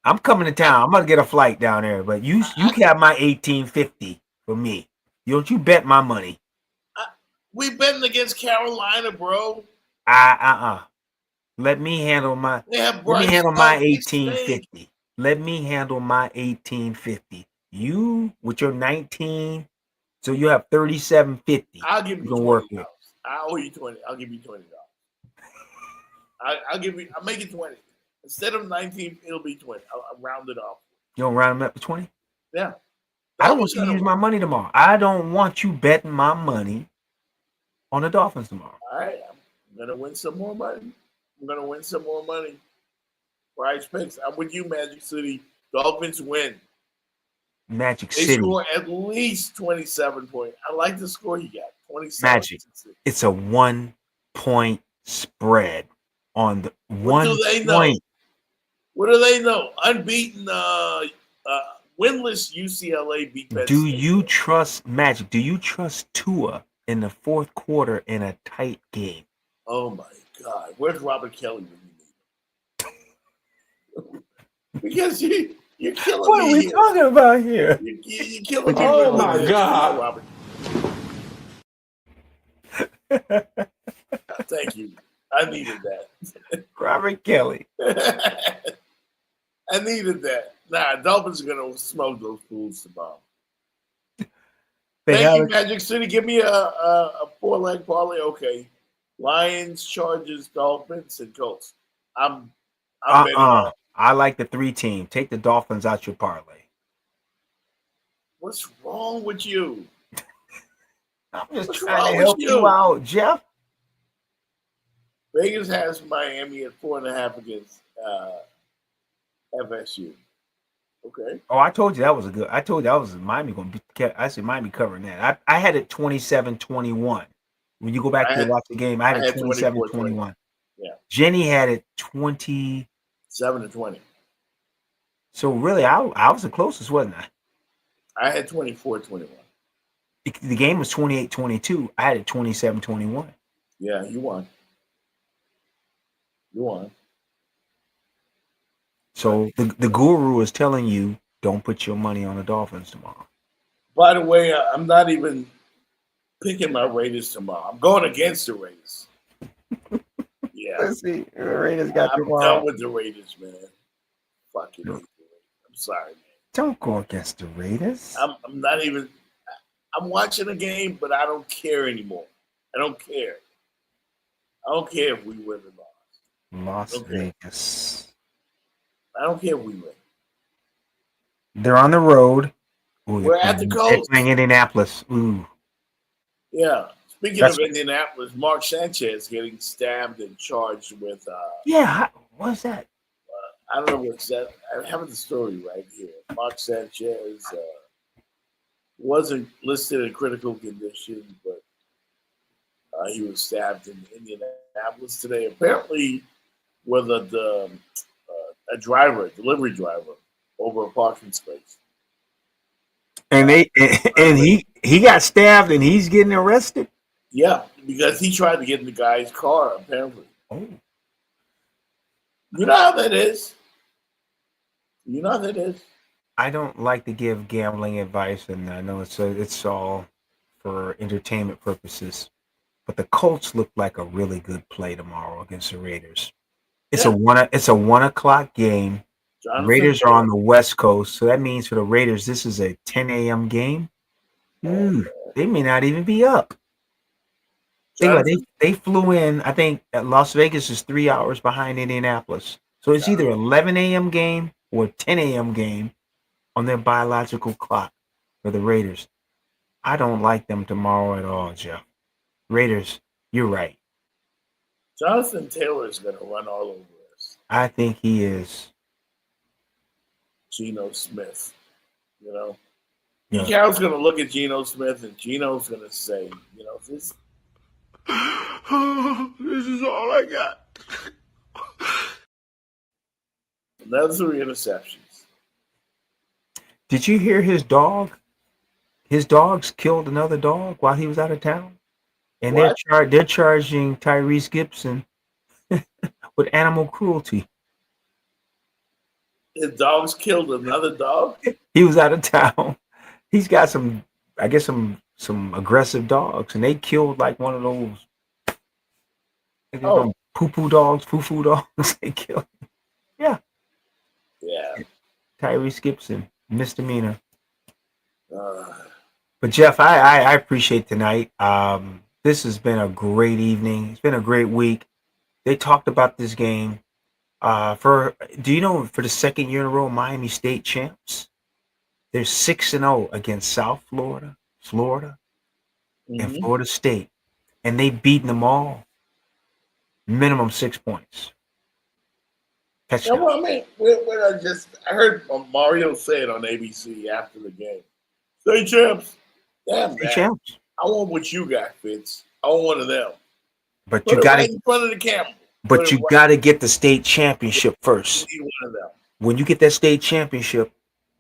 I'm coming to town. I'm gonna get a flight down there, but you can have my 1850 for me. Don't you bet my money. we betting against Carolina, bro. Let me handle my They have let me Bryce handle my Young, big snake. 1850. Let me handle my 1850. You with your 19, so you have 3750. I'll give you can work $20. with. I owe you 20. I'll give you $20. I'll make it 20. Instead of 19, it'll be 20. I'll round it off. You don't round them up to 20? Yeah. I don't want you to use my money tomorrow. I don't want you betting my money on the Dolphins tomorrow. All right. I'm gonna win some more money. Prize picks. I'm with you, Magic City. Dolphins win. Magic They City. score at least 27 points. I like the score you got. 27. Magic. It's a 1-point spread on the What do they know? What do they know? Unbeaten, winless UCLA beat Penn Do State. you trust Magic? Do you trust Tua in the fourth quarter in a tight game? Oh my God! Where's Robert Kelly when you need him? Because you're killing What me. are we here. talking about here? You're killing me. Oh my God. Robert. Thank you. I needed that. Robert Kelly. I needed that. Nah, Dolphins are gonna smoke those fools tomorrow. Thank you, Magic City. Give me a 4-leg parlay. Okay. Lions, Chargers, Dolphins, and Colts. I'm betting on. I like the 3-team. Take the Dolphins out your parlay. What's wrong with you? I'm just What's trying wrong to with help you out, Jeff. Vegas has Miami at 4.5 against FSU. Okay. Oh, I told you that was a good. I told you that was Miami going to be. I said Miami covering that. I had it 27-21. When you go back to watch the game, I had it 27-21. Yeah. Jenny had it 20. 7-20. So really, I was the closest, wasn't I? I had 24-21. The game was 28-22. I had it 27-21. Yeah, you won. You won. So the guru is telling you don't put your money on the Dolphins tomorrow. By the way, I'm not even picking my Raiders tomorrow. I'm going against the Raiders. Yeah. Let's see. The Raiders got I'm tomorrow. done with the Raiders, man. Fucking hate the Raiders. I'm sorry, man. Don't go against the Raiders. I'm not even. I'm watching the game, but I don't care anymore. I don't care. I don't care if we win or not. Las Vegas. I don't care if we win. They're on the road. Ooh, We're at the they're coast. playing Indianapolis. Ooh. Yeah. Speaking of Indianapolis, Mark Sanchez getting stabbed and charged with. What's that? I don't know what's that. I have the story right here. Mark Sanchez wasn't listed in critical condition, but he was stabbed in Indianapolis today. Apparently, with a delivery driver, over a parking space. And he got stabbed and he's getting arrested. Yeah, because he tried to get in the guy's car. Apparently. Oh. You know how that is. I don't like to give gambling advice, and I know it's all for entertainment purposes. But the Colts look like a really good play tomorrow against the Raiders. It's a 1 o'clock game. Jonathan Raiders are on the West Coast, so that means for the Raiders this is a 10 a.m. game. They may not even be up. They flew in. I think Las Vegas is 3 hours behind Indianapolis, so it's either 11 a.m. game or 10 a.m. game on their biological clock for the Raiders. I don't like them tomorrow at all, Jeff. Raiders, you're right. Jonathan Taylor is going to run all over us. I think he is. Geno Smith, Yeah. Carroll's going to look at Geno Smith, and Geno's going to say, this is all I got. Another 3 interceptions. Did you hear his dog? His dogs killed another dog while he was out of town, and What? they're charging Tyrese Gibson with animal cruelty. His dogs killed another dog? He was out of town. He's got some, I guess, some aggressive dogs, and they killed like one of those. Oh. Poo-poo dogs, foo-foo dogs. They killed. Yeah. Yeah. Tyrese Gibson, misdemeanor. But Jeff, I appreciate tonight. This has been a great evening. It's been a great week. They talked about this game. For the second year in a row, Miami State champs. They're 6-0 against South Florida, and Florida State, and they've beaten them all. Minimum 6 points. No, well, I mean, I heard Mario say it on ABC after the game. State champs. Damn, State champs. I want what you got, Fitz. I want one of them. But Put you it got right in front of the camera. But you got to get the state championship first. You need one of them. When you get that state championship,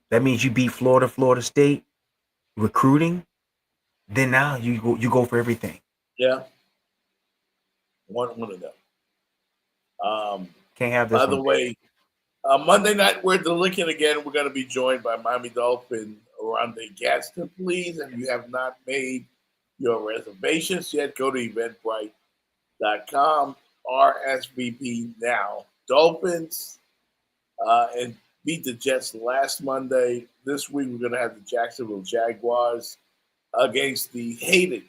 that means you beat Florida State recruiting. Then now you go for everything. Yeah. One of them. Can't have this. By the way, Monday night we're at the Lickin' again. We're going to be joined by Miami Dolphin Oronde Gadsden. Please, if you have not made your reservations yet, go to eventbrite.com. RSVP now. Dolphins and beat the Jets last Monday. This week we're going to have the Jacksonville Jaguars against the hated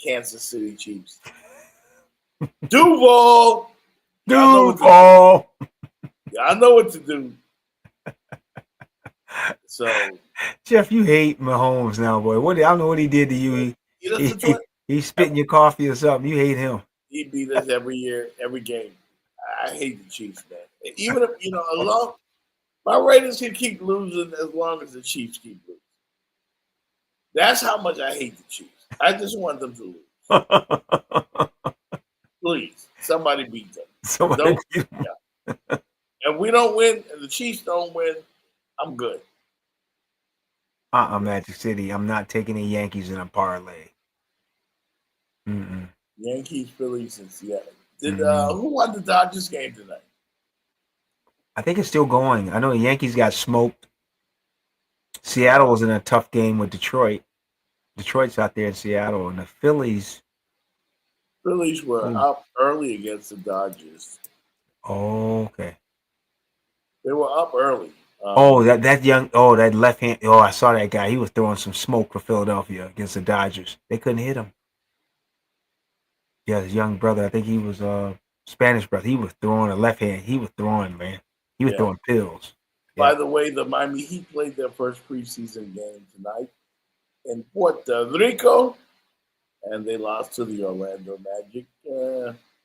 Kansas City Chiefs. Duval! Duval! I know what to do. So, Jeff, you hate Mahomes now, boy. I don't know what he did to you. He's spitting your coffee or something. You hate him. He beat us every year, every game. I hate the Chiefs, man. Even if my Raiders can keep losing as long as the Chiefs keep losing. That's how much I hate the Chiefs. I just want them to lose. Please, somebody beat them. If we don't win and the Chiefs don't win, I'm good. Magic City. I'm not taking the Yankees in a parlay. Yankees, Phillies, and Seattle. Who won the Dodgers game tonight? I think it's still going. I know the Yankees got smoked. Seattle was in a tough game with Detroit. Detroit's out there in Seattle, and the Phillies were up early against the Dodgers. Oh, okay. They were up early. That left hand. Oh, I saw that guy. He was throwing some smoke for Philadelphia against the Dodgers. They couldn't hit him. Yeah, his young brother. I think he was Spanish brother. He was throwing a left hand. He was throwing, man. He was throwing pills. By the way, the Miami Heat played their first preseason game tonight in Puerto Rico, and they lost to the Orlando Magic.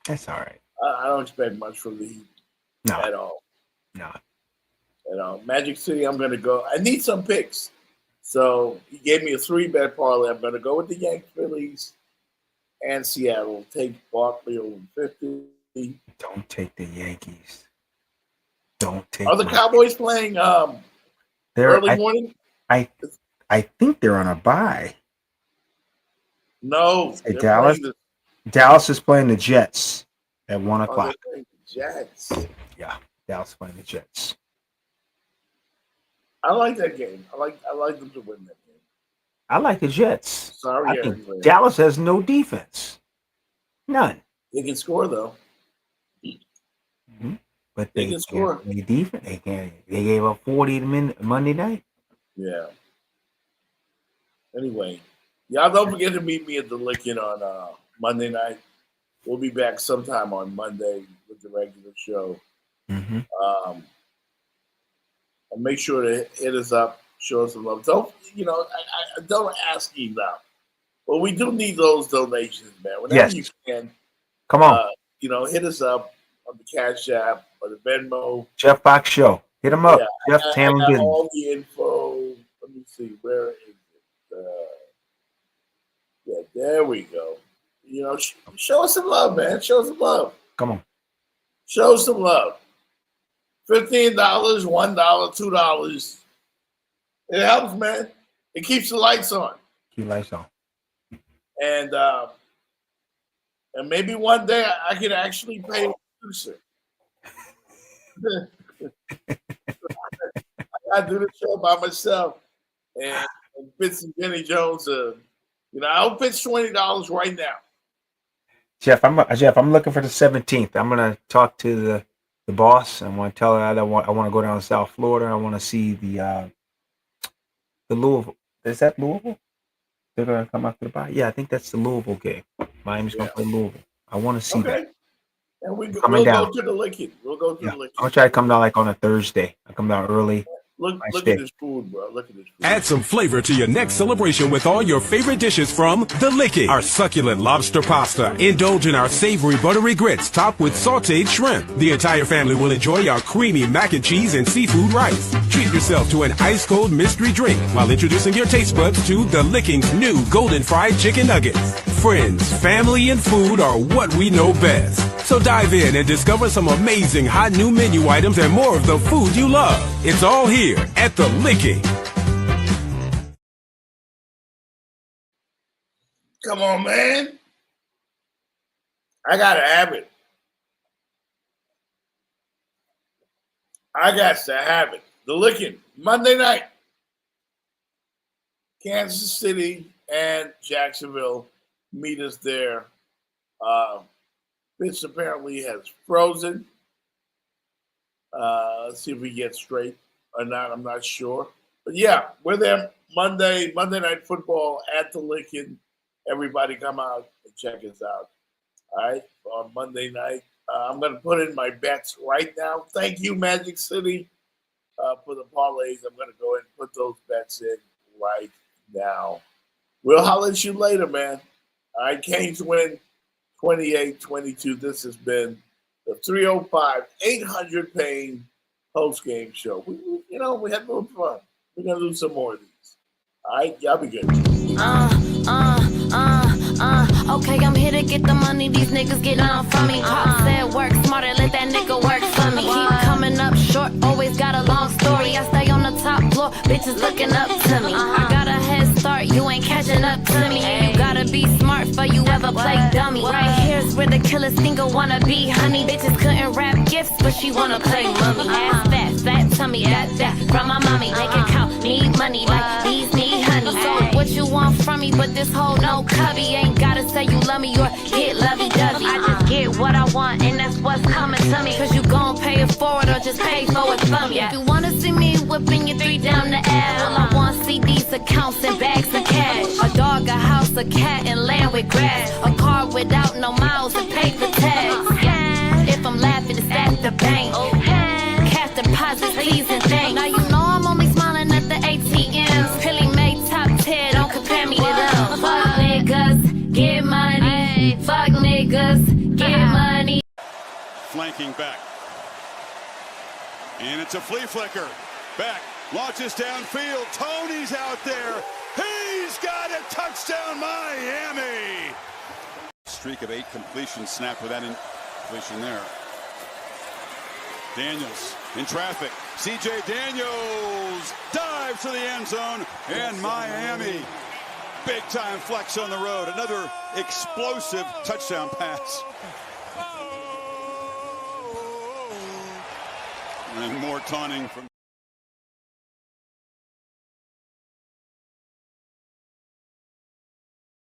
That's all right. I don't expect much from the Heat at all. No. At all. Magic City, I'm going to go. I need some picks. So he gave me a 3-bet parlay. I'm going to go with the Yankees, Phillies, and Seattle. Take Barkley over 50. Don't take the Yankees. Don't take. Are the Cowboys playing early morning? I think they're on a bye. No. Hey, Dallas is playing the Jets at 1 o'clock. They're playing the Jets. Yeah, Dallas playing the Jets. I like that game. I like them to win that game. I like the Jets. Sorry, I think Dallas has no defense. None. They can score though. But they can score. They defense. They can. They gave up 40 Monday night. Yeah. Anyway, y'all don't forget to meet me at the Lickin' on Monday night. We'll be back sometime on Monday with the regular show. And make sure to hit us up, show us some love. I don't ask you now, but we do need those donations, man. Whenever you can, come on. Hit us up on the Cash App or the Venmo. Jeff Fox Show. Hit him up. Yeah, Jeff I got all the info. Let me see. Where is it? There we go. Show us some love, man. Show us some love. Come on. Show us some love. $15, $1, $2. It helps, man. It keeps the lights on. Keep lights on. And maybe one day I can actually pay a producer. I do the show by myself, and Fitz and Jenny Jones. I'll pitch $20 right now. Jeff, I'm looking for the 17th. I'm gonna talk to the boss. I want to tell her I want to go down to South Florida. I want to see the Louisville. Is that Louisville? They're gonna come out to the bar. Yeah, I think that's the Louisville game. Miami's gonna play Louisville. I want to see that. And we'll Coming down. go to the Licking. We'll go to the Licking. I'm gonna try to come down like on a Thursday. I come down early. Look at this food, bro. Look at this food. Add some flavor to your next celebration with all your favorite dishes from The Licking. Our succulent lobster pasta. Indulge in our savory buttery grits topped with sauteed shrimp. The entire family will enjoy our creamy mac and cheese and seafood rice. Treat yourself to an ice-cold mystery drink while introducing your taste buds to The Licking's new golden fried chicken nuggets. Friends, family, and food are what we know best. So dive in and discover some amazing hot new menu items and more of the food you love. It's all here at The Licking. Come on, man. I gotta have it. I got to have it. The Licking, Monday night. Kansas City and Jacksonville meet us there. Fitz apparently has frozen. Let's see if we get straight or not. I'm not sure. But yeah, we're there Monday Night Football at the Licking. Everybody come out and check us out. All right, on Monday night. I'm going to put in my bets right now. Thank you, Magic City, for the parlays. I'm going to go ahead and put those bets in right now. We'll holler at you later, man. All right, Canes win 28-22. This has been the 305-800 Pain post-game show. We had a little fun. We're going to do some more of these. All right, y'all be good. Okay, I'm here to get the money. These niggas getting on for me. Pop said work smarter, let that nigga work for me. Keep coming up short, always got a long story. I stay on the top floor, bitches looking up to me. I got a head start, you ain't catching up to me. You gotta be smart for you ever play dummy. Right here's where the killer single wanna be, honey. Bitches couldn't rap gifts, but she wanna play mummy. Ass fat tummy, that from my mommy. Make it count, need money like these need honey. So what you want from me, but this whole no cubby. Ain't gotta say you love me or get lovey-dovey. I just get what I want and that's what's coming to me. Cause you gon' pay it forward or just pay for it from me. If you wanna see me whipping your three down the aisle, all I want see these accounts and bags of cash. A dog, a house, a cat, and land with grass. A car without no miles and paper tags. If I'm laughing, it's at the bank. Cash deposits, please and thanks. Now you know I'm only smiling at the ATMs. Pilly made top tier, don't compare me to them. Fuck niggas, get money. Fuck niggas, get money. Flanking back. And it's a flea flicker. Back, launches downfield. Tony's out there. He's got a touchdown, Miami. Streak of 8 completions snapped with that completion there. Daniels in traffic. C.J. Daniels dives to the end zone, and Miami, big-time flex on the road. Another explosive touchdown pass. And more taunting from